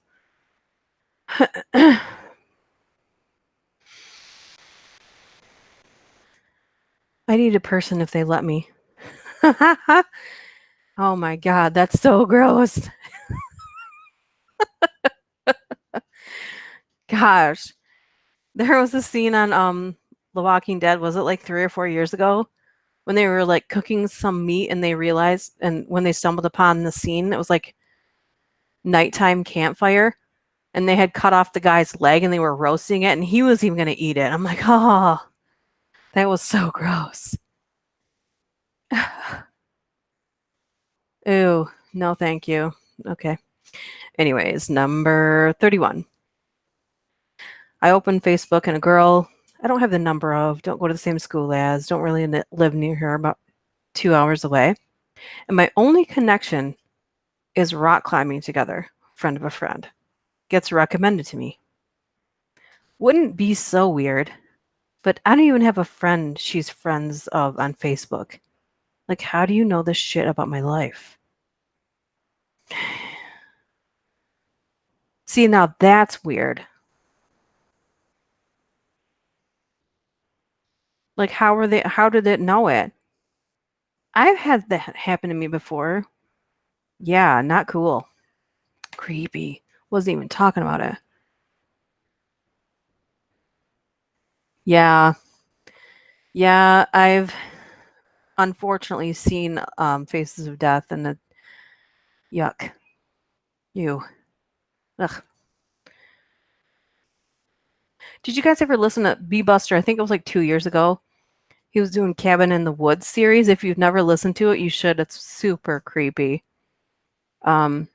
S1: I need a person if they let me. Oh my God, that's so gross. Gosh. There was a scene on The Walking Dead, was it like 3 or 4 years ago? When they were like cooking some meat and they realized, and when they stumbled upon the scene, it was like nighttime campfire and they had cut off the guy's leg and they were roasting it and he was even going to eat it. I'm like, oh, That was so gross. Ew, no thank you. Okay. Anyways, number 31. I opened Facebook and a girl I don't have the number of, don't go to the same school as, don't really live near her, about 2 hours away. And my only connection is rock climbing together, friend of a friend. Gets recommended to me. Wouldn't be so weird, but I don't even have a friend she's friends of on Facebook. Like, how do you know this shit about my life? See, now that's weird. Like, how did it know it? I've had that happen to me before. Yeah, not cool. Creepy. Wasn't even talking about it. Yeah. Yeah, I've unfortunately seen Faces of Death and the yuck. You. Ugh. Did you guys ever listen to Bee Buster? I think it was like 2 years ago. He was doing Cabin in the Woods series. If you've never listened to it, you should. It's super creepy. Um,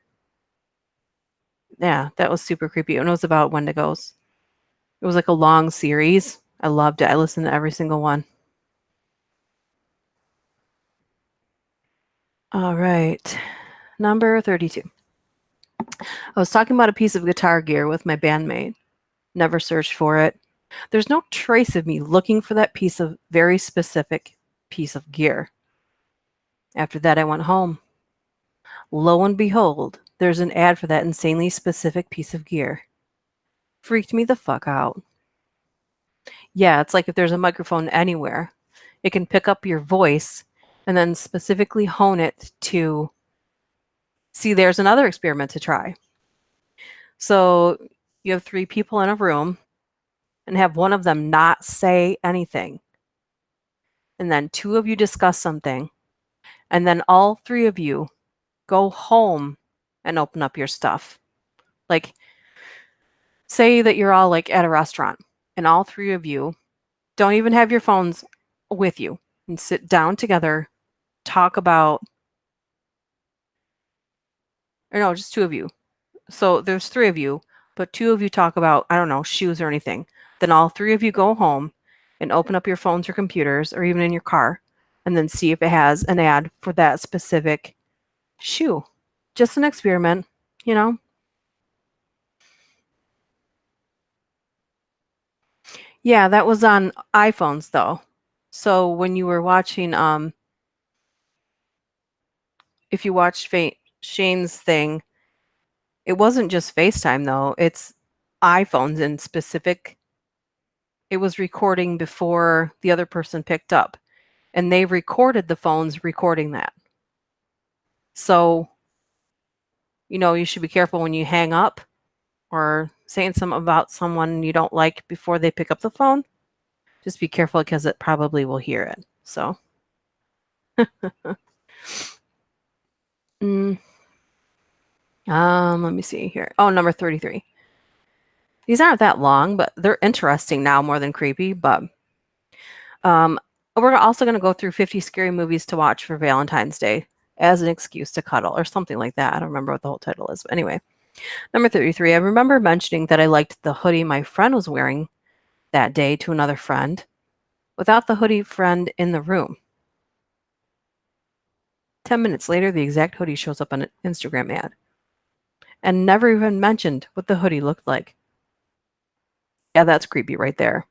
S1: yeah, that was super creepy. And it was about Wendigos. It was like a long series. I loved it. I listened to every single one. All right. Number 32. I was talking about a piece of guitar gear with my bandmate. Never searched for it. There's no trace of me looking for that very specific piece of gear. After that, I went home. Lo and behold, there's an ad for that insanely specific piece of gear. Freaked me the fuck out. Yeah, it's like if there's a microphone anywhere, it can pick up your voice and then specifically hone it to see there's another experiment to try. So you have 3 people in a room and have one of them not say anything. And then 2 of you discuss something. And then all 3 of you go home and open up your stuff. Like, say that you're all like at a restaurant and all 3 of you don't even have your phones with you and sit down together, talk about, or no, just 2 of you. So there's 3 of you, but 2 of you talk about, I don't know, shoes or anything. Then all 3 of you go home and open up your phones or computers or even in your car and then see if it has an ad for that specific shoe. Just an experiment, you know? Yeah, that was on iPhones though. So when you were watching, if you watched Shane's thing, it wasn't just FaceTime though. It's iPhones in specific. It was recording before the other person picked up, and they recorded the phones recording that. So, you should be careful when you hang up or saying something about someone you don't like before they pick up the phone. Just be careful because it probably will hear it. So, mm, let me see here. Oh, number 33. These aren't that long, but they're interesting now more than creepy. But um, we're also going to go through 50 scary movies to watch for Valentine's Day as an excuse to cuddle or something like that. I don't remember what the whole title is. But anyway, number 33. I remember mentioning that I liked the hoodie my friend was wearing that day to another friend without the hoodie friend in the room. 10 minutes later, the exact hoodie shows up on an Instagram ad and never even mentioned what the hoodie looked like. Yeah, that's creepy right there.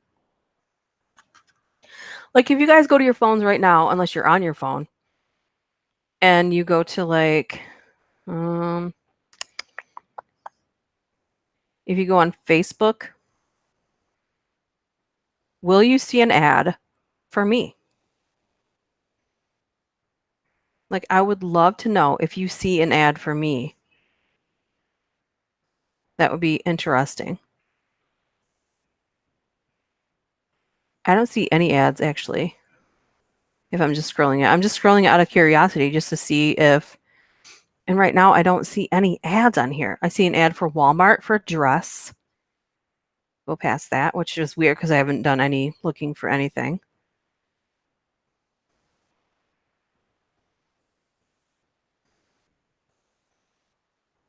S1: Like, if you guys go to your phones right now, unless you're on your phone, and you go to like, if you go on Facebook, will you see an ad for me? Like, I would love to know if you see an ad for me. That would be interesting. I don't see any ads actually. If I'm just scrolling it, I'm just scrolling out of curiosity just to see if. And right now, I don't see any ads on here. I see an ad for Walmart for a dress. Go past that, which is weird because I haven't done any looking for anything.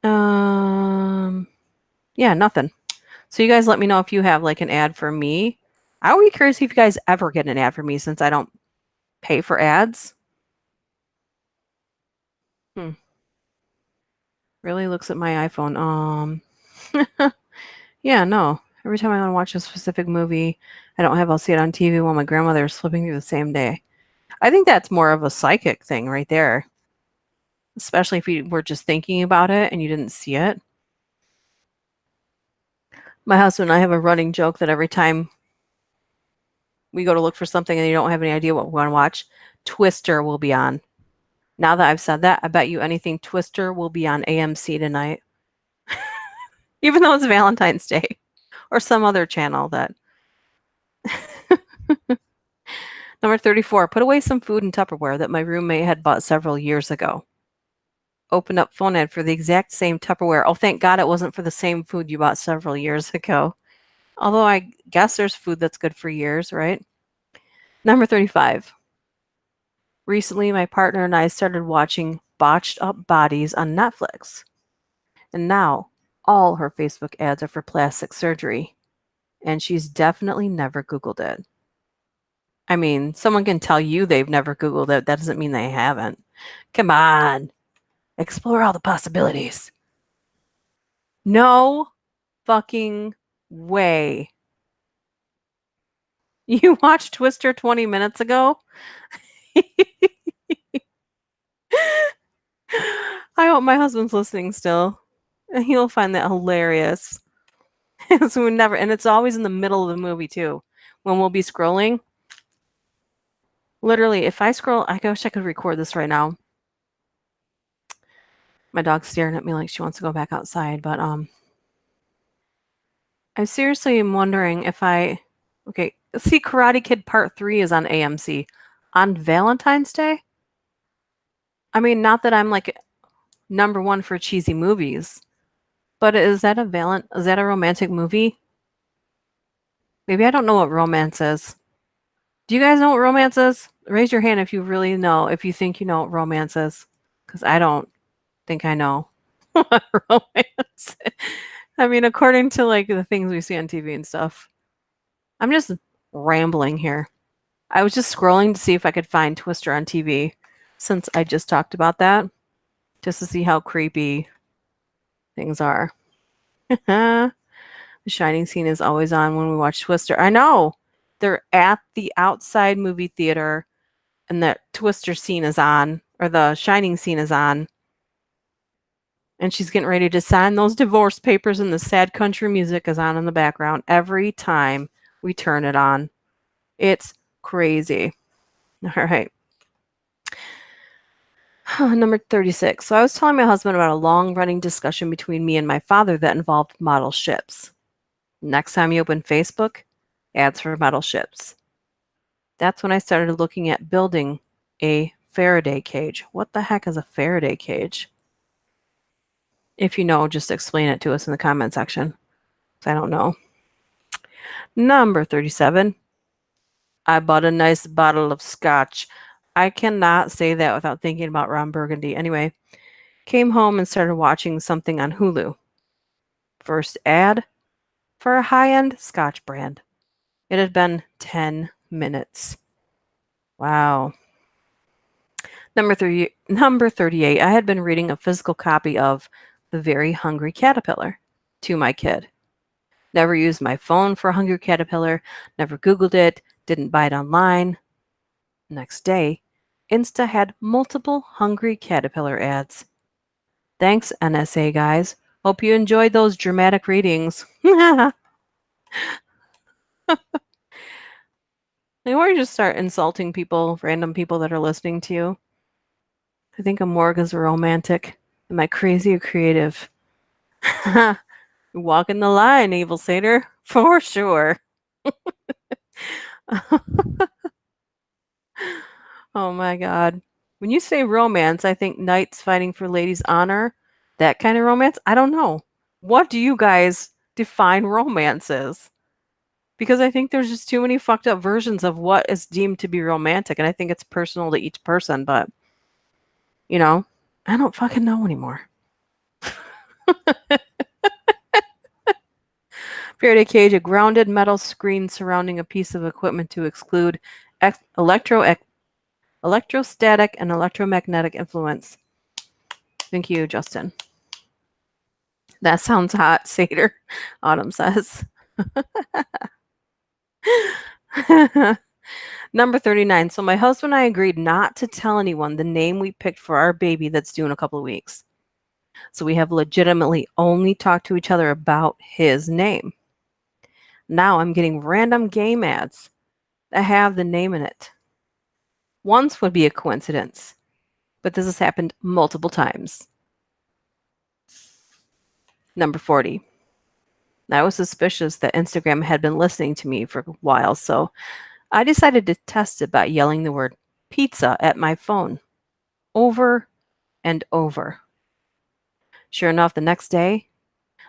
S1: Yeah, nothing. So you guys let me know if you have like an ad for me. I would be curious if you guys ever get an ad for me since I don't pay for ads. Hmm. Really looks at my iPhone. Yeah, no. Every time I want to watch a specific movie, I don't have, I'll see it on TV while my grandmother is flipping through the same day. I think that's more of a psychic thing right there, especially if you were just thinking about it and you didn't see it. My husband and I have a running joke that every time we go to look for something and you don't have any idea what we want to watch, Twister will be on. Now that I've said that, I bet you anything Twister will be on AMC tonight, even though it's Valentine's Day or some other channel that. Number 34, put away some food in Tupperware that my roommate had bought several years ago. Open up phone ad for the exact same Tupperware. Oh, thank God it wasn't for the same food you bought several years ago. Although I guess there's food that's good for years, right? Number 35. Recently, my partner and I started watching Botched Up Bodies on Netflix. And now all her Facebook ads are for plastic surgery. And she's definitely never Googled it. I mean, someone can tell you they've never Googled it. That doesn't mean they haven't. Come on. Explore all the possibilities. No fucking way. You watched Twister 20 minutes ago? I hope my husband's listening still. He'll find that hilarious. So we never, and it's always in the middle of the movie too. When we'll be scrolling. Literally, if I scroll, I wish I could record this right now. My dog's staring at me like she wants to go back outside, but I seriously am wondering if okay, see Karate Kid Part 3 is on AMC on Valentine's Day? I mean, not that I'm like number one for cheesy movies, but is that a romantic movie? Maybe I don't know what romance is. Do you guys know what romance is? Raise your hand if you really know, if you think you know what romance is, because I don't think I know what romance. I mean, according to like the things we see on TV and stuff. I'm just rambling here. I was just scrolling to see if I could find Twister on TV since I just talked about that, just to see how creepy things are. The Shining scene is always on when we watch Twister. I know. They're at the outside movie theater and that Twister scene is on, or the Shining scene is on. And she's getting ready to sign those divorce papers, and the sad country music is on in the background every time we turn it on. It's crazy. All right. Number 36. So I was telling my husband about a long running discussion between me and my father that involved model ships. Next time you open Facebook, ads for model ships. That's when I started looking at building a Faraday cage. What the heck is a Faraday cage? If you know, just explain it to us in the comment section. I don't know. Number 37. I bought a nice bottle of scotch. I cannot say that without thinking about Ron Burgundy. Anyway, came home and started watching something on Hulu. First ad for a high-end scotch brand. It had been 10 minutes. Wow. Number 38. I had been reading a physical copy of The Very Hungry Caterpillar to my kid. Never used my phone for a hungry caterpillar, never Googled it, didn't buy it online. Next day, Insta had multiple hungry caterpillar ads. Thanks, NSA guys. Hope you enjoyed those dramatic readings. Or you just start insulting people, random people that are listening to you. I think a morgue is romantic. Am I crazy or creative? Walking the line, evil satyr, for sure. Oh my god. When you say romance, I think knights fighting for ladies' honor. That kind of romance? I don't know. What do you guys define romance as? Because I think there's just too many fucked up versions of what is deemed to be romantic, and I think it's personal to each person, but I don't fucking know anymore. Faraday cage, a grounded metal screen surrounding a piece of equipment to exclude electrostatic and electromagnetic influence. Thank you, Justin. That sounds hot, Satyr, Autumn says. Number 39. So my husband and I agreed not to tell anyone the name we picked for our baby that's due in a couple of weeks. So we have legitimately only talked to each other about his name. Now I'm getting random game ads that have the name in it. Once would be a coincidence, but this has happened multiple times. Number 40. I was suspicious that Instagram had been listening to me for a while, so I decided to test it by yelling the word pizza at my phone over and over. Sure enough, the next day,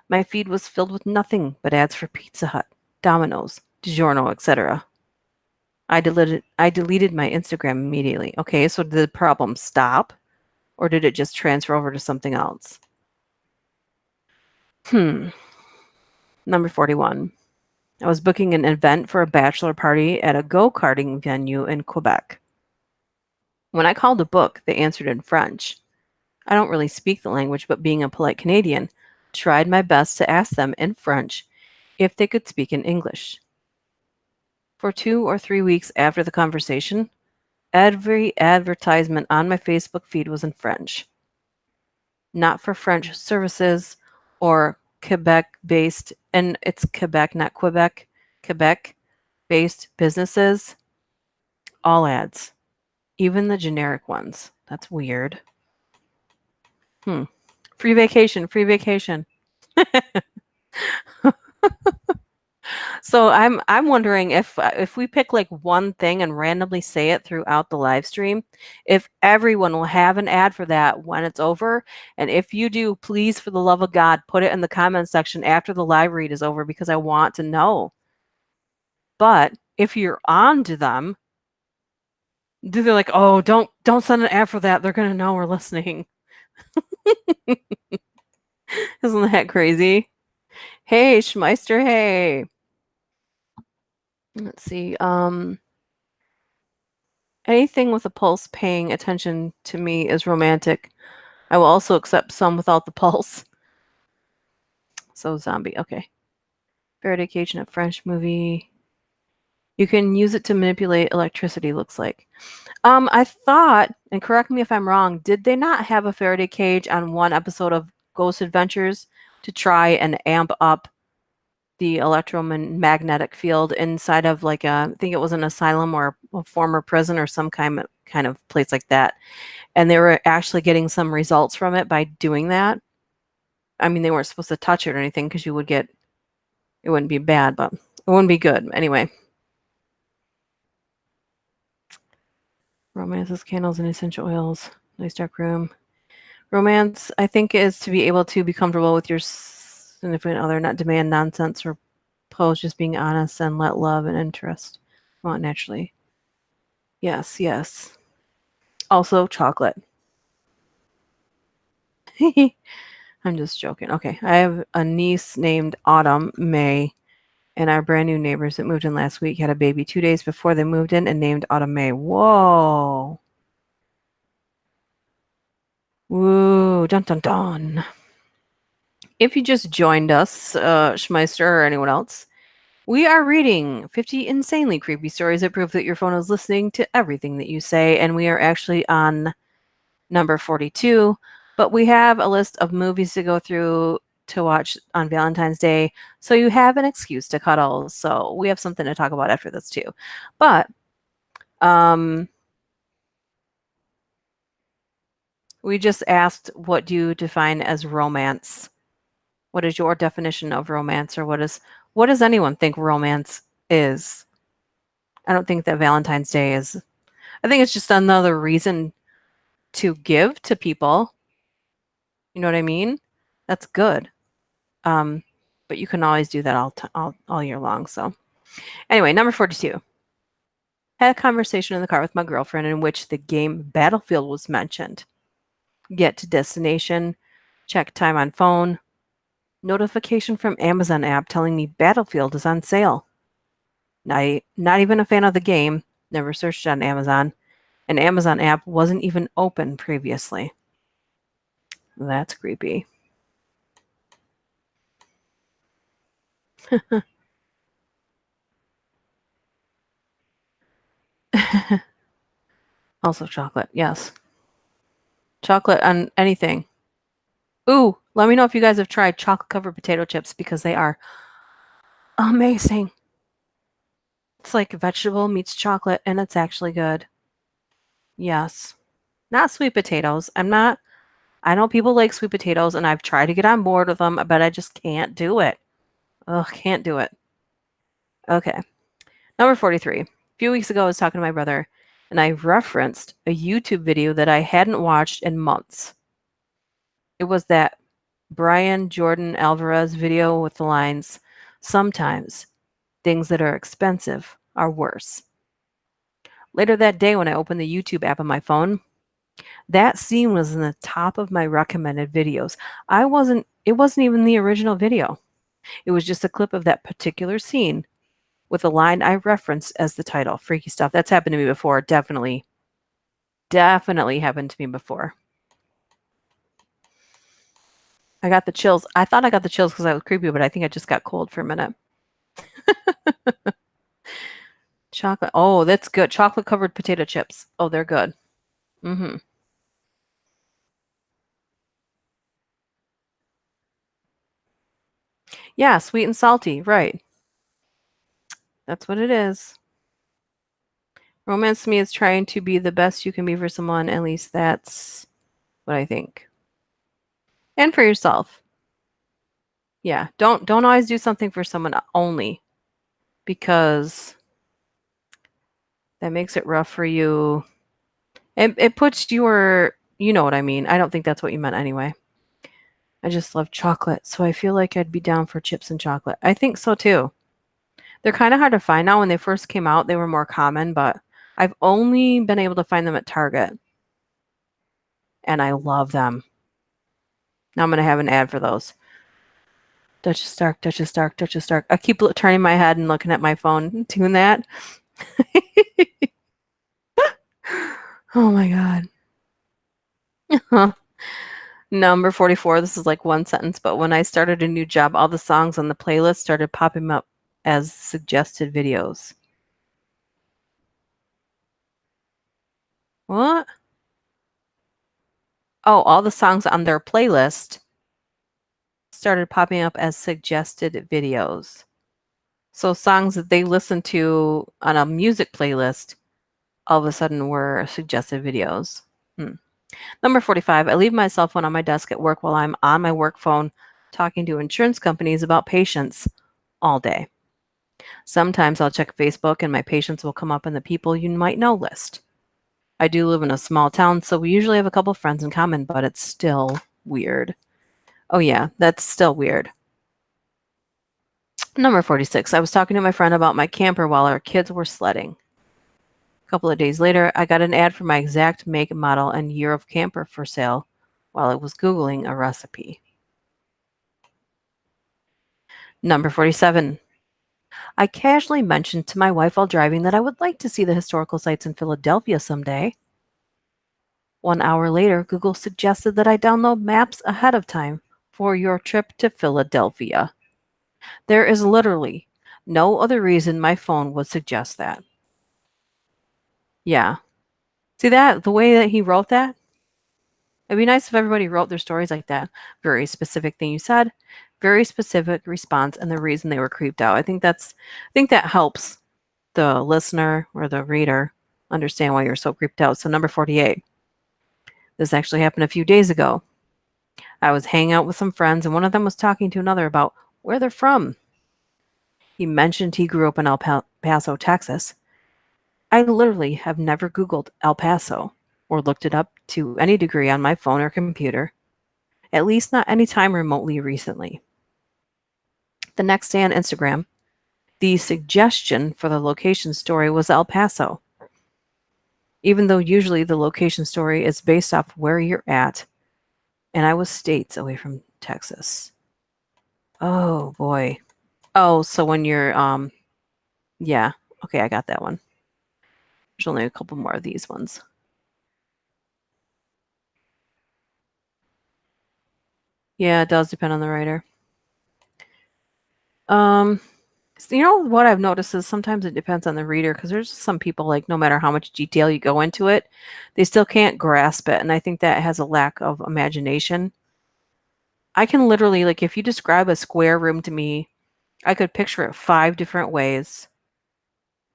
S1: my feed was filled with nothing but ads for Pizza Hut, Domino's, DiGiorno, etc. I deleted my Instagram immediately. Okay, so did the problem stop, or did it just transfer over to something else? Number 41. I was booking an event for a bachelor party at a go-karting venue in Quebec. When I called to book, they answered in French. I don't really speak the language, but being a polite Canadian, tried my best to ask them in French if they could speak in English. For 2 or 3 weeks after the conversation, every advertisement on my Facebook feed was in French. Not for French services or Quebec-based, and it's Quebec, not Quebec, Quebec-based businesses. All ads, even the generic ones. That's weird. Free vacation, free vacation. So I'm wondering if we pick like one thing and randomly say it throughout the live stream, if everyone will have an ad for that when it's over. And if you do, please, for the love of God, put it in the comment section after the live read is over because I want to know. But if you're on to them, they're like, oh, don't send an ad for that. They're gonna know we're listening. Isn't that crazy? Hey, Schmeister, hey. Let's see. Anything with a pulse paying attention to me is romantic. I will also accept some without the pulse. So zombie, okay. Faraday cage in a French movie. You can use it to manipulate electricity, looks like. I thought, and correct me if I'm wrong, did they not have a Faraday cage on one episode of Ghost Adventures to try and amp up the electromagnetic field inside of like I think it was an asylum or a former prison or some kind of place like that. And they were actually getting some results from it by doing that. I mean, they weren't supposed to touch it or anything because it wouldn't be bad, but it wouldn't be good. Anyway. Romances, candles, and essential oils. Nice dark room. Romance, I think, is to be able to be comfortable with your significant other, not demand nonsense or pose, just being honest and let love and interest come out naturally. Yes, yes. Also, chocolate. I'm just joking. Okay, I have a niece named Autumn May, and our brand new neighbors that moved in last week had a baby 2 days before they moved in and named Autumn May. Whoa. Woo, dun dun dun. If you just joined us, Schmeister or anyone else, we are reading 50 insanely creepy stories that prove that your phone is listening to everything that you say, and we are actually on number 42, but we have a list of movies to go through to watch on Valentine's Day, so you have an excuse to cuddle. So we have something to talk about after this too. But we just asked, what do you define as romance? What is your definition of romance, or what does anyone think romance is? I don't think that Valentine's Day is. I think it's just another reason to give to people. You know what I mean? That's good. But you can always do that all year long. So anyway, number 42. Had a conversation in the car with my girlfriend in which the game Battlefield was mentioned. Get to destination, check time on phone, Notification from Amazon app telling me Battlefield is on sale. Not even a fan of the game. Never searched on Amazon. An Amazon app wasn't even open previously. That's creepy. Also chocolate, yes. Chocolate on anything. Ooh, let me know if you guys have tried chocolate covered potato chips because they are amazing. It's like vegetable meets chocolate and it's actually good. Yes. Not sweet potatoes. I know people like sweet potatoes and I've tried to get on board with them, but I just can't do it. Ugh, can't do it. Okay. Number 43. A few weeks ago, I was talking to my brother and I referenced a YouTube video that I hadn't watched in months. It was that Brian Jordan Alvarez video with the lines, "Sometimes things that are expensive are worse." Later that day, when I opened the YouTube app on my phone, that scene was in the top of my recommended videos. It wasn't even the original video. It was just a clip of that particular scene with a line I referenced as the title. Freaky stuff. That's happened to me before. Definitely happened to me before. I got the chills. I thought I got the chills because I was creepy, but I think I just got cold for a minute. Chocolate. Oh, that's good. Chocolate covered potato chips. Oh, they're good. Mm-hmm. Yeah, sweet and salty. Right. That's what it is. Romance to me is trying to be the best you can be for someone. At least that's what I think. And for yourself. Yeah. Don't always do something for someone only because that makes it rough for you. It puts you know what I mean. I don't think that's what you meant anyway. I just love chocolate, so I feel like I'd be down for chips and chocolate. I think so too. They're kind of hard to find now. When they first came out, they were more common, but I've only been able to find them at Target, and I love them. Now I'm going to have an ad for those. Duchess Dark, Duchess Dark, Duchess Dark. I keep turning my head and looking at my phone, doing that. Oh my God. Number 44. This is like one sentence, but when I started a new job, all the songs on the playlist started popping up as suggested videos. What? Oh, all the songs on their playlist started popping up as suggested videos. So songs that they listened to on a music playlist all of a sudden were suggested videos. Number 45. I leave my cell phone on my desk at work while I'm on my work phone talking to insurance companies about patients all day. Sometimes I'll check Facebook and my patients will come up in the people you might know list. I do live in a small town, so we usually have a couple friends in common, but it's still weird. Oh, yeah, that's still weird. Number 46. I was talking to my friend about my camper while our kids were sledding. A couple of days later, I got an ad for my exact make, model, and year of camper for sale while I was Googling a recipe. Number 47. I casually mentioned to my wife while driving that I would like to see the historical sites in Philadelphia someday. 1 hour later, Google suggested that I download maps ahead of time for your trip to Philadelphia. There is literally no other reason my phone would suggest that. Yeah. See that? The way that he wrote that? It'd be nice if everybody wrote their stories like that. Very specific thing you said, very specific response, and the reason they were creeped out. I think that helps the listener or the reader understand why you're so creeped out. So number 48. This actually happened a few days ago. I was hanging out with some friends, and one of them was talking to another about where they're from. He mentioned he grew up in El Paso, Texas. I literally have never Googled El Paso or looked it up to any degree on my phone or computer, at least not any time remotely recently. The next day on Instagram, the suggestion for the location story was El Paso. Even though usually the location story is based off where you're at, and I was states away from Texas. Oh boy. Oh, so when you're yeah. Okay, I got that one. There's only a couple more of these ones. Yeah, it does depend on the writer. So you know what I've noticed is sometimes it depends on the reader because there's some people like no matter how much detail you go into it, they still can't grasp it, and I think that has a lack of imagination. I can literally like if you describe a square room to me, I could picture it 5 different ways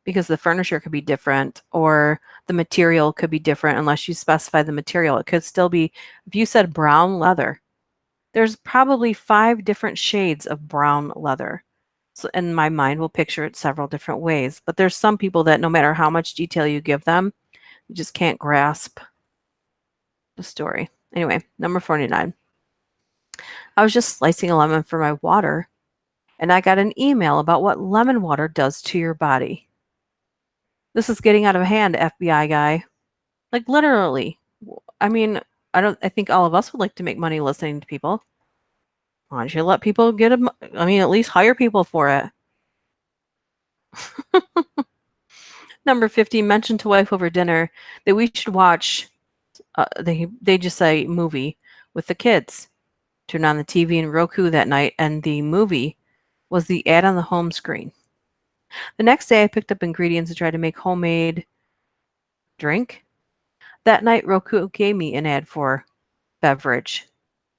S1: because the furniture could be different or the material could be different unless you specify the material. It could still be if you said brown leather, there's probably 5 different shades of brown leather. So, and my mind will picture it several different ways. But there's some people that no matter how much detail you give them, you just can't grasp the story. Anyway, number 49. I was just slicing a lemon for my water, and I got an email about what lemon water does to your body. This is getting out of hand, FBI guy. Like literally. I mean, I think all of us would like to make money listening to people. Why don't you let people get them? I mean, at least hire people for it. Number 50, mentioned to wife over dinner that we should watch, they just say movie with the kids. Turned on the TV in Roku that night, and the movie was the ad on the home screen. The next day, I picked up ingredients to try to make homemade drink. That night, Roku gave me an ad for beverage.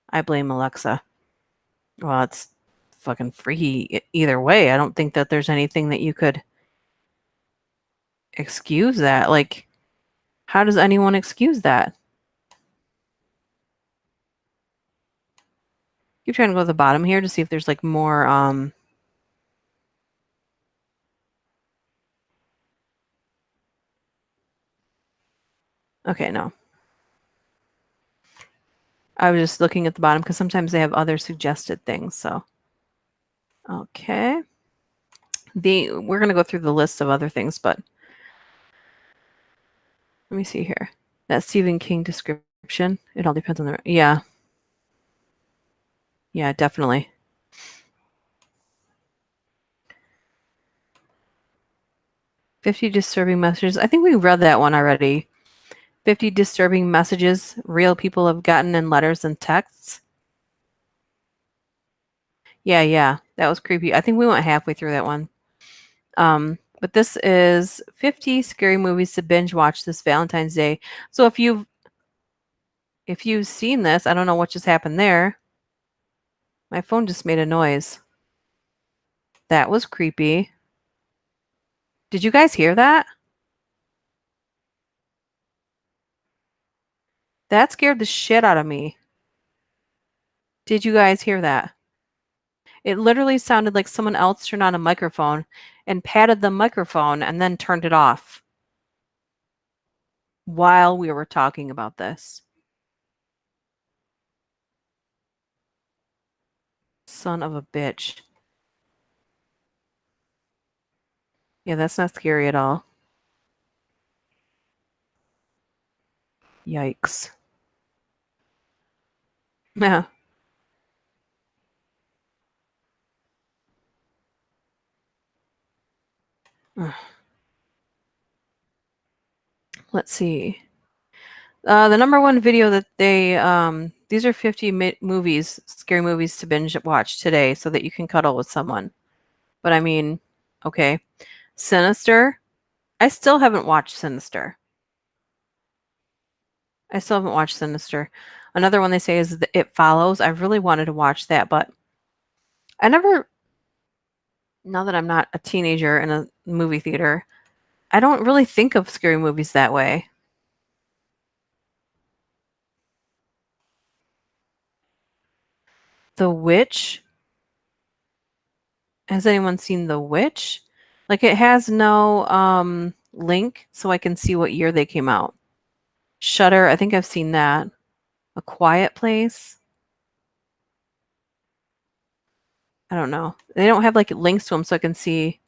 S1: I blame Alexa. Well, it's fucking free either way. I don't think that there's anything that you could excuse that. Like, how does anyone excuse that? Keep trying to go to the bottom here to see if there's like more okay, no. I was just looking at the bottom because sometimes they have other suggested things, so okay. We're gonna go through the list of other things, but let me see here. That Stephen King description. It all depends on the yeah. Yeah, definitely. 50 disturbing messages. I think we read that one already. 50 disturbing messages real people have gotten in letters and texts. Yeah, yeah. That was creepy. I think we went halfway through that one. But this is 50 scary movies to binge watch this Valentine's Day. So if you've seen this, I don't know what just happened there. My phone just made a noise. That was creepy. Did you guys hear that? That scared the shit out of me. Did you guys hear that? It literally sounded like someone else turned on a microphone and patted the microphone and then turned it off while we were talking about this. Son of a bitch. Yeah, that's not scary at all. Yikes. Yeah. Let's see. The number one video that these are 50 movies, scary movies to binge watch today so that you can cuddle with someone. But I mean, okay. Sinister. I still haven't watched Sinister. I still haven't watched Sinister. Another one they say is It Follows. I really wanted to watch that, but I never, now that I'm not a teenager in a movie theater, I don't really think of scary movies that way. The Witch. Has anyone seen The Witch? Like it has no link so I can see what year they came out. Shutter, I think I've seen that. A Quiet Place. I don't know. They don't have like links to them so I can see.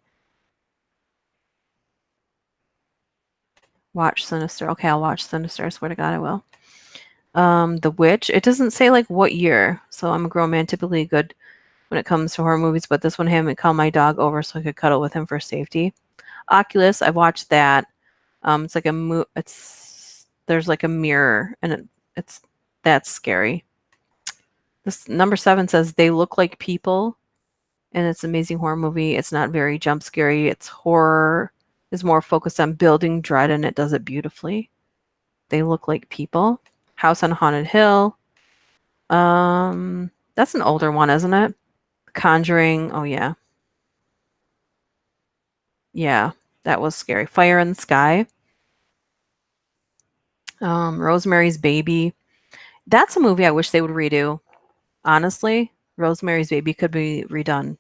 S1: Watch Sinister. Okay, I'll watch Sinister. I swear to God I will. The Witch. It doesn't say like what year. So I'm a grown man, typically good when it comes to horror movies, but this one had me call my dog over so I could cuddle with him for safety. Oculus, I watched that. It's like there's like a mirror, and that's scary. This number 7 says They Look Like People, and it's an amazing horror movie. It's not very jump scary. It's horror is more focused on building dread, and it does it beautifully. They Look Like People. House on Haunted Hill. That's an older one, isn't it? Conjuring. Oh yeah. Yeah, that was scary. Fire in the Sky. Rosemary's Baby. That's a movie I wish they would redo. Honestly, Rosemary's Baby could be redone.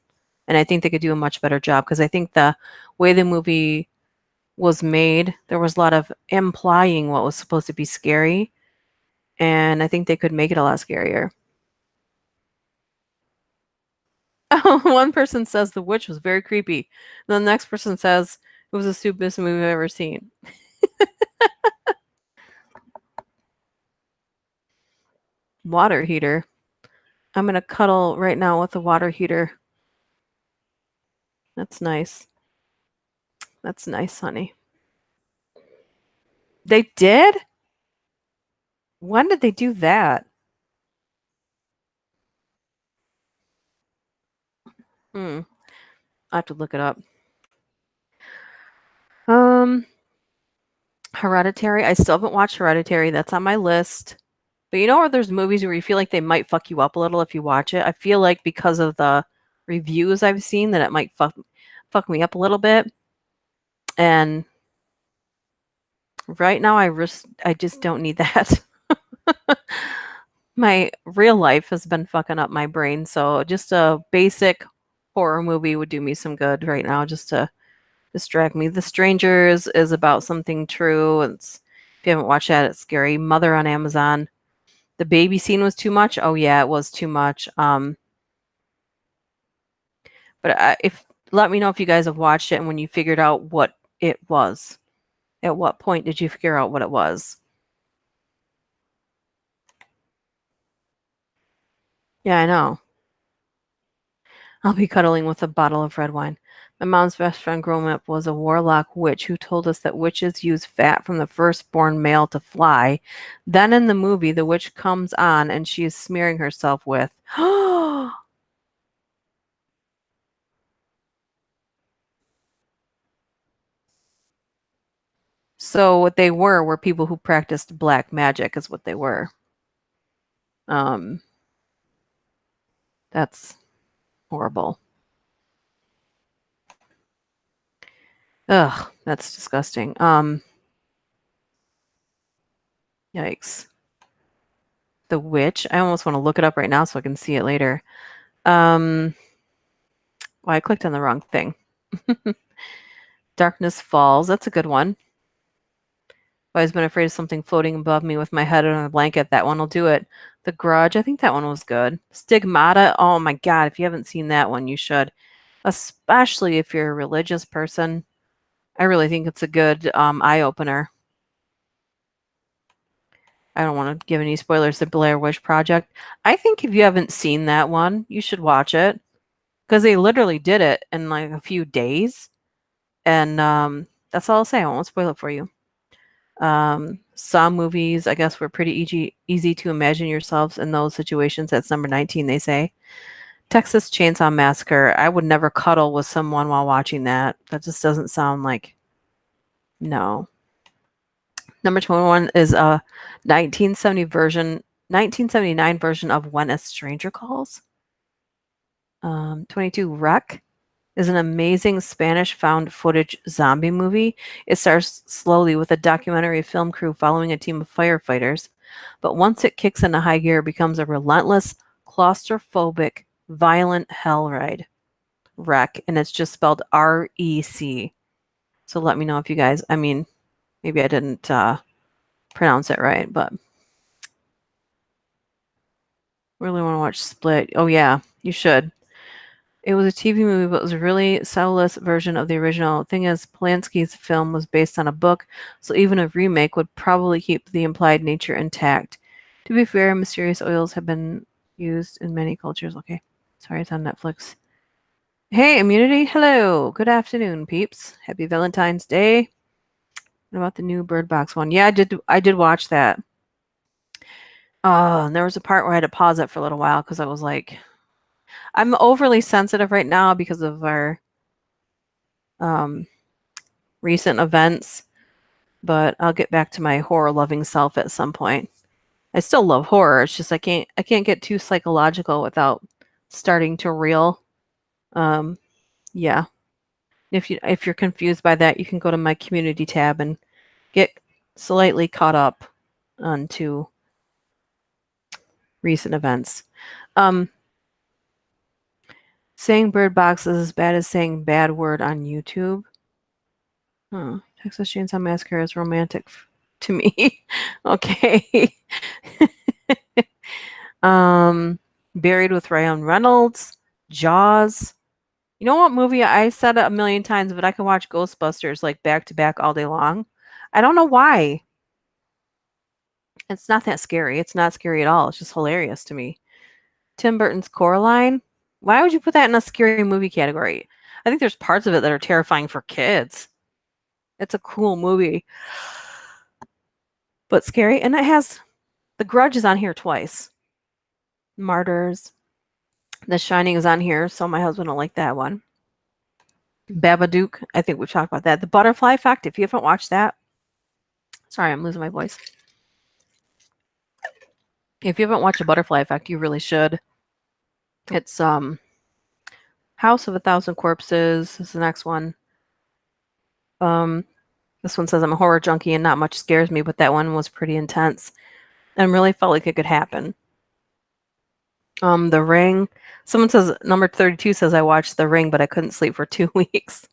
S1: And I think they could do a much better job because I think the way the movie was made, there was a lot of implying what was supposed to be scary. And I think they could make it a lot scarier. One person says The Witch was very creepy. The next person says it was the stupidest movie I've ever seen. Water heater. I'm going to cuddle right now with a water heater. That's nice. That's nice, honey. They did? When did they do that? I have to look it up. Hereditary. I still haven't watched Hereditary. That's on my list. But you know where there's movies where you feel like they might fuck you up a little if you watch it? I feel like because of the reviews I've seen that it might fuck me up a little bit. And right now I just don't need that. My real life has been fucking up my brain, so just a basic horror movie would do me some good right now just to distract me. The Strangers is about something true. If you haven't watched that, it's scary. Mother on Amazon. The baby scene was too much. Oh yeah, it was too much. But if let me know if you guys have watched it and when you figured out what it was. At what point did you figure out what it was? Yeah, I know. I'll be cuddling with a bottle of red wine. My mom's best friend growing up was a warlock witch who told us that witches use fat from the firstborn male to fly. Then in the movie, the witch comes on and she is smearing herself with. So what they were people who practiced black magic, is what they were. Um, that's horrible. Ugh, that's disgusting. Yikes. The Witch. I almost want to look it up right now so I can see it later. Well, I clicked on the wrong thing. Darkness Falls. That's a good one. I've always been afraid of something floating above me with my head on a blanket. That one will do it. The Grudge. I think that one was good. Stigmata. Oh my God. If you haven't seen that one, you should. Especially if you're a religious person. I really think it's a good eye opener. I don't want to give any spoilers to Blair Witch Project. I think if you haven't seen that one, you should watch it because they literally did it in like a few days, and that's all I'll say. I won't spoil it for you. Some movies, I guess, were pretty easy to imagine yourselves in those situations. That's number 19. They say Texas Chainsaw Massacre. I would never cuddle with someone while watching that. That just doesn't sound like no. Number 21 is a 1979 version of When a Stranger Calls. 22, Wreck is an amazing Spanish found footage zombie movie. It starts slowly with a documentary film crew following a team of firefighters, but once it kicks into high gear, it becomes a relentless, claustrophobic, violent hell ride. Wreck, and it's just spelled REC. So let me know if you guys, maybe I didn't pronounce it right, but really want to watch Split. Oh yeah, you should. It was a TV movie, but it was a really soulless version of the original. Thing is, Polanski's film was based on a book, so even a remake would probably keep the implied nature intact. To be fair, mysterious oils have been used in many cultures. Okay. Sorry, it's on Netflix. Hey, Immunity. Hello. Good afternoon, peeps. Happy Valentine's Day. What about the new Bird Box one? Yeah, I did watch that. And there was a part where I had to pause it for a little while because I was like, I'm overly sensitive right now because of our um, recent events, but I'll get back to my horror loving self at some point. I still love horror. It's just I can't get too psychological without starting to reel. Um, yeah. If you're confused by that, you can go to my community tab and get slightly caught up onto recent events. Um, saying bird box is as bad as saying bad word on YouTube. Huh. Texas Chainsaw Massacre is romantic to me. Okay. Buried with Ryan Reynolds, Jaws. You know what movie I said it a million times, but I can watch Ghostbusters like back to back all day long. I don't know why. It's not that scary. It's not scary at all. It's just hilarious to me. Tim Burton's Coraline. Why would you put that in a scary movie category? I think there's parts of it that are terrifying for kids. It's a cool movie, but scary. And it has The Grudge is on here twice. Martyrs. The Shining is on here, so my husband will like that one. Babadook. I think we've talked about that. The Butterfly Effect. If you haven't watched that, sorry, I'm losing my voice. If you haven't watched The Butterfly Effect, you really should. It's House of a Thousand Corpses is the next one. This one says I'm a horror junkie and not much scares me, but that one was pretty intense and really felt like it could happen. The Ring. Someone says number 32 says I watched The Ring, but I couldn't sleep for 2 weeks.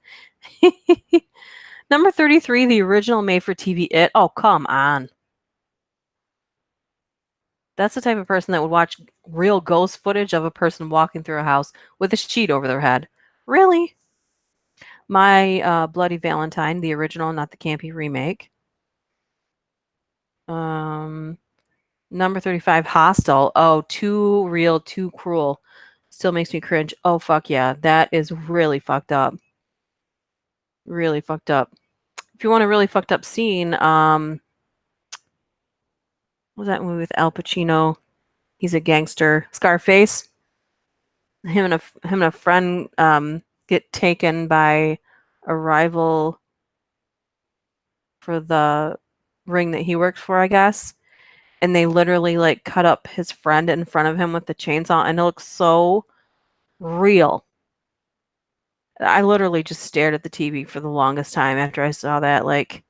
S1: Number 33, the original made-for-TV It. Oh, come on. That's the type of person that would watch real ghost footage of a person walking through a house with a sheet over their head. Really? My Bloody Valentine, the original, not the campy remake. Number 35, Hostel. Oh, too real, too cruel. Still makes me cringe. Oh, fuck yeah. That is really fucked up. Really fucked up. If you want a really fucked up scene, what was that movie with Al Pacino? He's a gangster. Scarface. Him and a friend get taken by a rival for the ring that he worked for, I guess. And they literally like cut up his friend in front of him with the chainsaw, and it looks so real. I literally just stared at the TV for the longest time after I saw that. Like,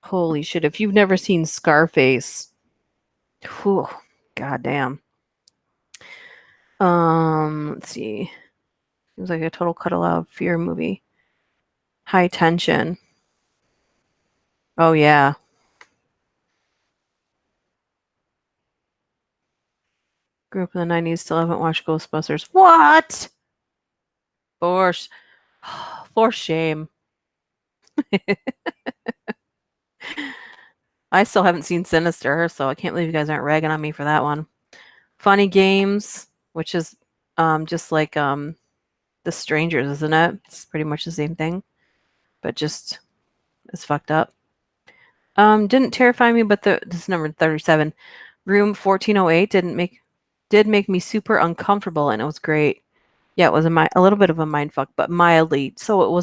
S1: holy shit! If you've never seen Scarface, whew, goddamn. Let's see. Seems like a total cuddle out fear movie. High Tension. Oh yeah. Grew up in the 90s, still haven't watched Ghostbusters. What? For, for shame. I still haven't seen Sinister, so I can't believe you guys aren't ragging on me for that one. Funny Games, which is just like The Strangers, isn't it? It's pretty much the same thing, but just it's fucked up. Didn't terrify me, but this is number 37. Room 1408 did make me super uncomfortable, and it was great. Yeah, it was a little bit of a mind fuck, but mildly. So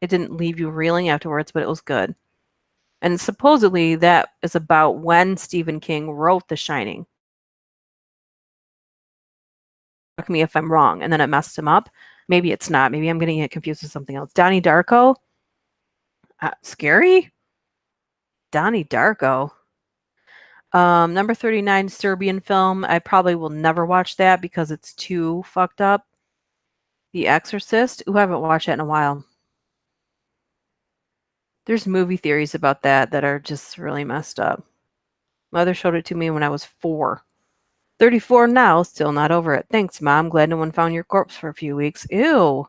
S1: it didn't leave you reeling afterwards, but it was good. And supposedly that is about when Stephen King wrote The Shining. Correct me if I'm wrong, and then it messed him up. Maybe it's not. Maybe I'm getting it confused with something else. Donnie Darko. Scary? Donnie Darko. Number 39, Serbian film. I probably will never watch that because it's too fucked up. The Exorcist. Ooh, I haven't watched that in a while. There's movie theories about that are just really messed up. Mother showed it to me when I was 4. 34 now, still not over it. Thanks, Mom. Glad no one found your corpse for a few weeks. Ew.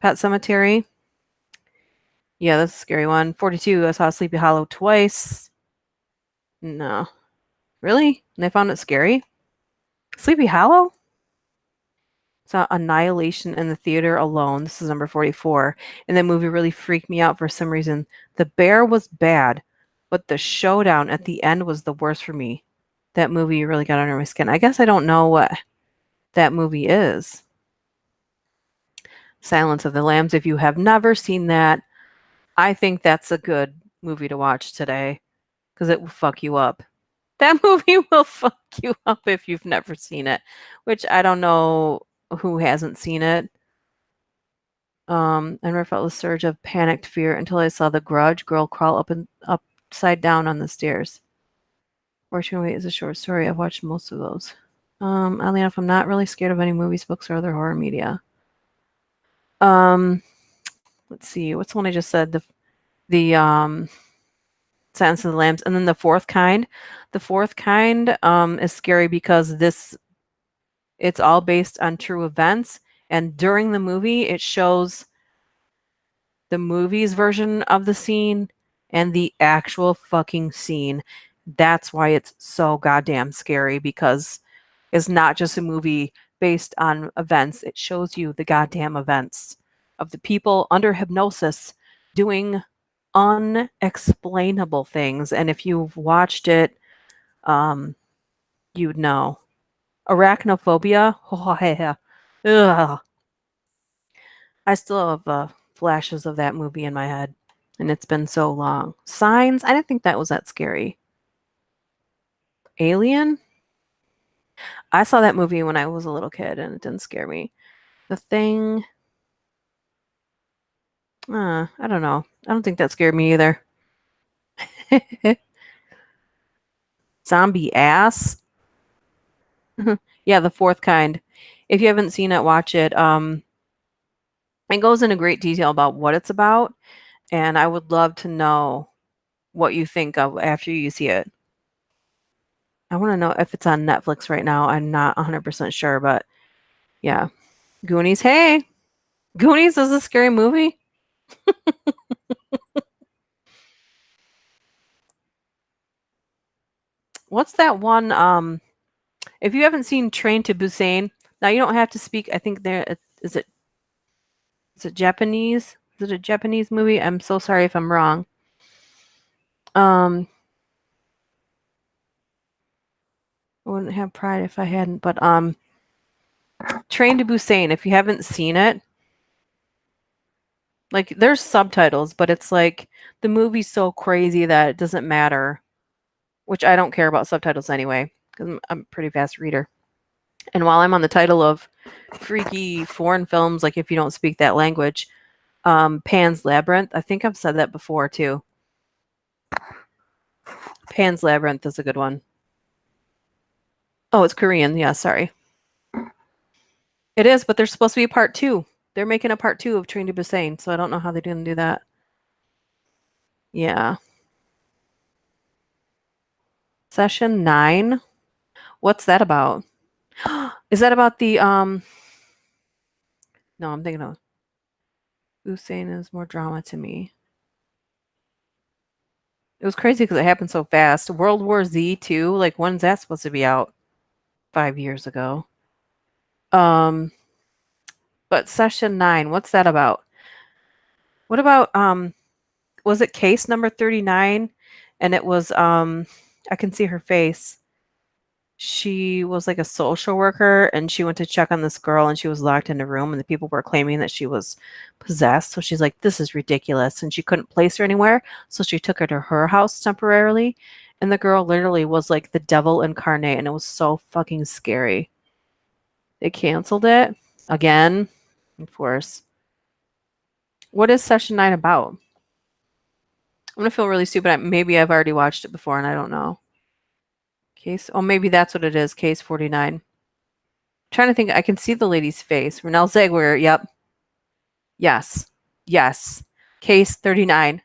S1: Pet Cemetery. Yeah, that's a scary one. 42, I saw Sleepy Hollow twice. No. Really? And they found it scary? Sleepy Hollow? Saw Annihilation in the theater alone. This is number 44. And that movie really freaked me out for some reason. The bear was bad, but the showdown at the end was the worst for me. That movie really got under my skin. I guess I don't know what that movie is. Silence of the Lambs. If you have never seen that, I think that's a good movie to watch today because it will fuck you up. That movie will fuck you up if you've never seen it, which I don't know who hasn't seen it. I never felt a surge of panicked fear until I saw the Grudge girl crawl up and upside down on the stairs. Fortune Wait is a short story. I've watched most of those. Oddly enough, I'm not really scared of any movies, books, or other horror media. Let's see. What's the one I just said? The Silence of the Lambs, and then the fourth kind. The fourth kind is scary because it's all based on true events, and during the movie, it shows the movie's version of the scene and the actual fucking scene. That's why it's so goddamn scary because it's not just a movie based on events. It shows you the goddamn events of the people under hypnosis doing unexplainable things. And if you've watched it, you'd know. Arachnophobia. Oh, yeah. Ugh. I still have flashes of that movie in my head, and it's been so long. Signs. I didn't think that was that scary. Alien. I saw that movie when I was a little kid, and it didn't scare me. The Thing. I don't know. I don't think that scared me either. Zombie ass. Yeah, the fourth kind. If you haven't seen it, watch it. It goes into great detail about what it's about, and I would love to know what you think of after you see it. I want to know if it's on Netflix right now. I'm not 100% sure, but yeah. Goonies. Hey, Goonies is a scary movie. What's that one? If you haven't seen Train to Busan, now you don't have to speak. I think there is it Japanese? Is it a Japanese movie? I'm so sorry if I'm wrong. I wouldn't have pride if I hadn't, but Train to Busan. If you haven't seen it, like there's subtitles, but it's like the movie's so crazy that it doesn't matter. Which I don't care about subtitles anyway, because I'm a pretty fast reader. And while I'm on the title of freaky foreign films, like if you don't speak that language, Pan's Labyrinth. I think I've said that before too. Pan's Labyrinth is a good one. Oh, it's Korean. Yeah, sorry. It is, but there's supposed to be a part two. They're making a part two of Train to Busan, so I don't know how they're going to do that. Yeah. Session 9. What's that about? Is that about the No, I'm thinking of Busan is more drama to me. It was crazy because it happened so fast. World War Z too. Like when's that supposed to be out? 5 years ago. But Session 9, what's that about? What about was it case number 39? And it was I can see her face. She was like a social worker and she went to check on this girl and she was locked in a room and the people were claiming that she was possessed. So she's like, this is ridiculous. And she couldn't place her anywhere. So she took her to her house temporarily. And the girl literally was like the devil incarnate and it was so fucking scary. They canceled it again, of course. What is Session 9 about? I'm gonna feel really stupid. Maybe I've already watched it before and I don't know. Case. Oh, maybe that's what it is. Case 49. Trying to think. I can see the lady's face. Renelle Zellweger. Yep. Yes. Yes. Case 39.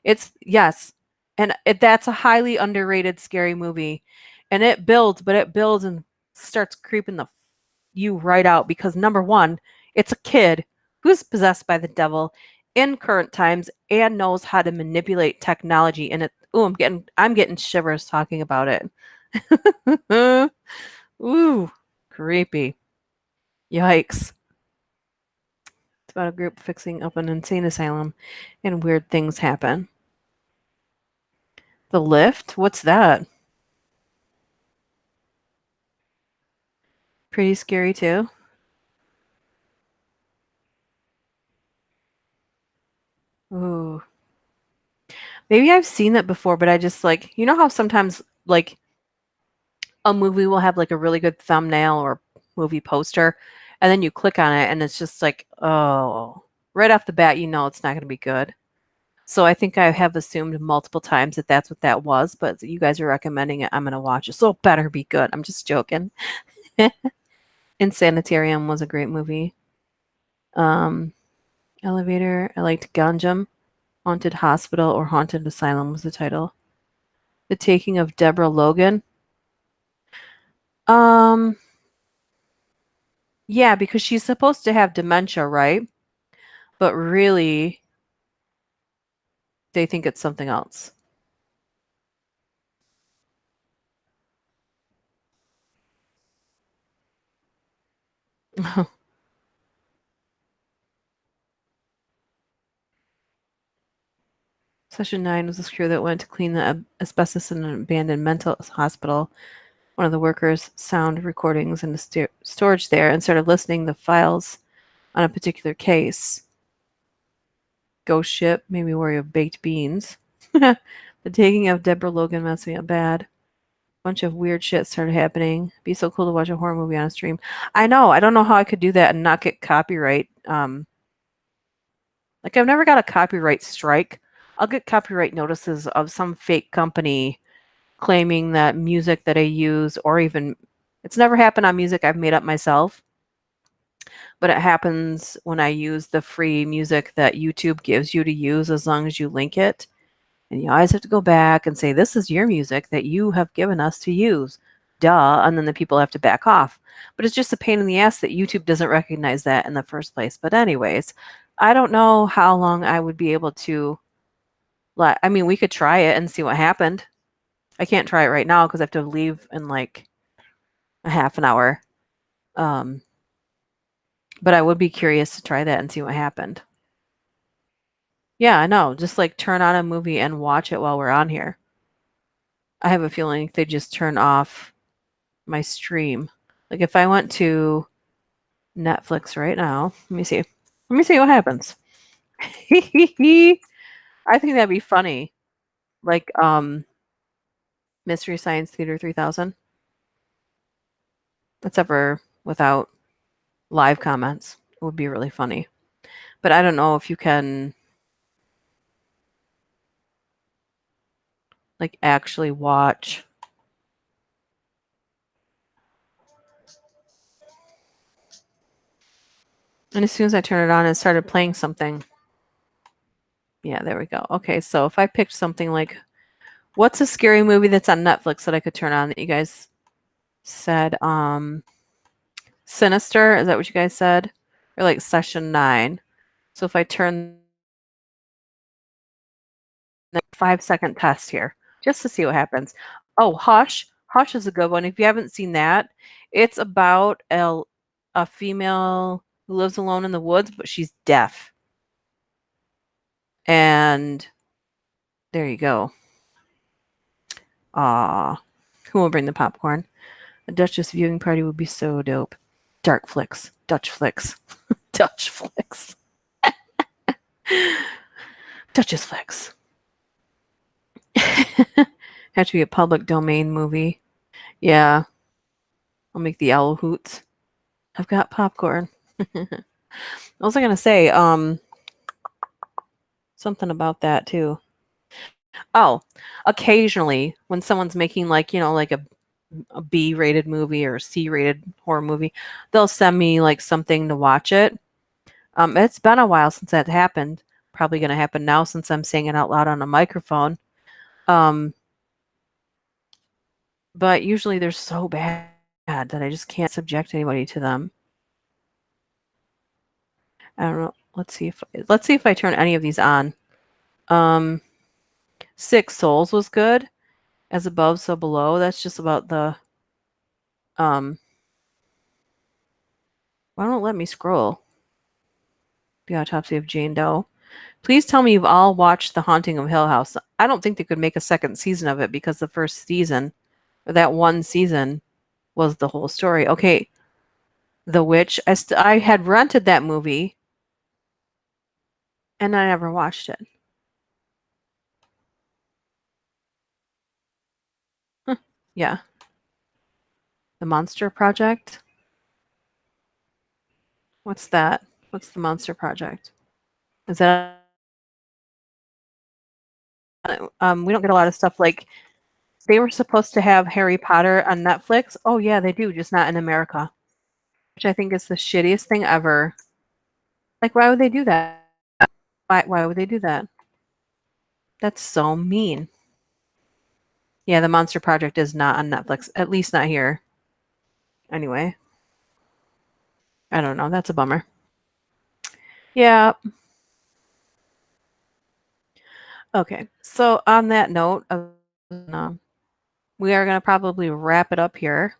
S1: It's yes. And that's a highly underrated scary movie. And it builds, but it builds and starts creeping you right out because number one, it's a kid who's possessed by the devil in current times and knows how to manipulate technology. And I'm getting shivers talking about it. Ooh, creepy. Yikes. It's about a group fixing up an insane asylum and weird things happen. The Lift? What's that? Pretty scary too. Ooh. Maybe I've seen that before, but I just like, you know how sometimes like a movie will have like a really good thumbnail or movie poster, and then you click on it and it's just like, oh, right off the bat, you know it's not going to be good. So I think I have assumed multiple times that that's what that was, but you guys are recommending it. I'm going to watch it. So it better be good. I'm just joking. Insanitarium was a great movie. Um, Elevator. I liked Ganjam. Haunted Hospital or Haunted Asylum was the title. The Taking of Deborah Logan. Um, yeah, because she's supposed to have dementia, right? But really, they think it's something else. Session 9 was this crew that went to clean the asbestos in an abandoned mental hospital. One of the workers sound recordings in the storage there and started listening to files on a particular case. Ghost ship made me worry of baked beans. The taking of Deborah Logan messed me up bad. Bunch of weird shit started happening. Be so cool to watch a horror movie on a stream. I know. I don't know how I could do that and not get copyright. Like I've never got a copyright strike. I'll get copyright notices of some fake company claiming that music that I use, or even it's never happened on music I've made up myself, but it happens when I use the free music that YouTube gives you to use as long as you link it. And you always have to go back and say, this is your music that you have given us to use. Duh. And then the people have to back off. But it's just a pain in the ass that YouTube doesn't recognize that in the first place. But, anyways, I don't know how long I would be able to I mean, we could try it and see what happened. I can't try it right now because I have to leave in like a half an hour. Um, but I would be curious to try that and see what happened. Yeah, I know. Just like turn on a movie and watch it while we're on here. I have a feeling they just turn off my stream. Like if I went to Netflix right now, let me see. Let me see what happens. I think that'd be funny. Like Mystery Science Theater 3000. Except for without live comments. It would be really funny. But I don't know if you can like actually watch. And as soon as I turned it on, it started playing something. Yeah, there we go. Okay, so if I picked something like, what's a scary movie that's on Netflix that I could turn on that you guys said? Sinister, is that what you guys said? Or like Session 9. So if I turn the 5-second test here, just to see what happens. Oh, Hush. Hush is a good one. If you haven't seen that, it's about a female who lives alone in the woods, but she's deaf. And there you go. Ah, who will bring the popcorn? A Duchess viewing party would be so dope. Dark flicks, Dutch flicks, Dutch flicks, Duchess flicks. Have to be a public domain movie. Yeah, I'll make the owl hoots. I've got popcorn. What was I gonna say? Something about that too. Oh, occasionally when someone's making like, like a B-rated movie or a C-rated horror movie, they'll send me like something to watch it. It's been a while since that happened. Probably gonna happen now since I'm saying it out loud on a microphone. Um, but usually they're so bad that I just can't subject anybody to them. I don't know. Let's see if I turn any of these on. Um, Six Souls was good. As above, so below. That's just about the Why don't it let me scroll? The Autopsy of Jane Doe. Please tell me you've all watched The Haunting of Hill House. I don't think they could make a second season of it because the first season, or that one season, was the whole story. Okay, The Witch. I had rented that movie, and I never watched it. Yeah. The Monster Project. What's that? What's the Monster Project? Is that we don't get a lot of stuff like they were supposed to have Harry Potter on Netflix. Oh yeah, they do, just not in America, which I think is the shittiest thing ever. Like, why would they do that? Why would they do that? That's so mean. Yeah, the Monster Project is not on Netflix, at least not here. Anyway, I don't know. That's a bummer. Yeah. Okay. So on that note, we are gonna probably wrap it up here.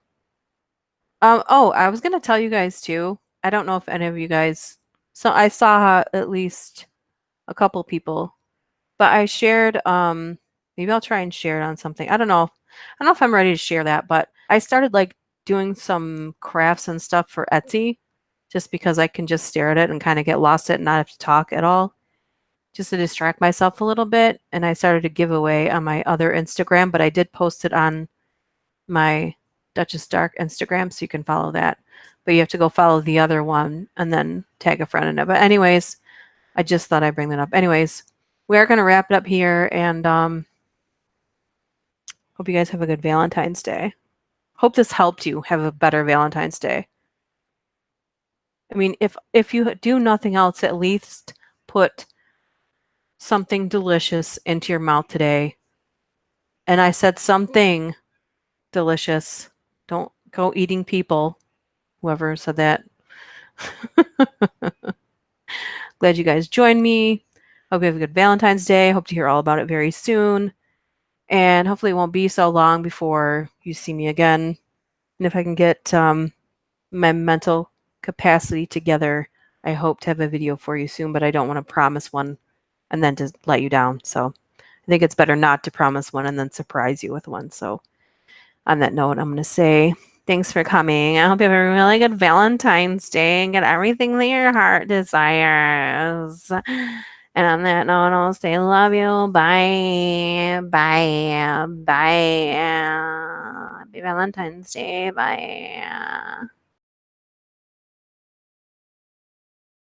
S1: Oh, I was gonna tell you guys too. I don't know if any of you guys. So I saw at least a couple people, but I shared. Maybe I'll try and share it on something. I don't know. I don't know if I'm ready to share that, but I started like doing some crafts and stuff for Etsy, just because I can just stare at it and kind of get lost in it and not have to talk at all, just to distract myself a little bit. And I started a giveaway on my other Instagram, but I did post it on my Duchess Dark Instagram, so you can follow that. But you have to go follow the other one and then tag a friend in it. But anyways, I just thought I'd bring that up. Anyways, we are going to wrap it up here, and hope you guys have a good Valentine's Day. Hope this helped you have a better Valentine's Day. I mean, if you do nothing else, at least put something delicious into your mouth today. And I said something delicious. Don't go eating people. Whoever said that. Glad you guys joined me. Hope you have a good Valentine's Day. Hope to hear all about it very soon. And hopefully it won't be so long before you see me again. And if I can get my mental capacity together, I hope to have a video for you soon, but I don't want to promise one and then to let you down. So I think it's better not to promise one and then surprise you with one. So on that note, I'm going to say thanks for coming. I hope you have a really good Valentine's Day and get everything that your heart desires. And on that note, I'll say love you. Bye. Bye. Bye. Happy Valentine's Day. Bye.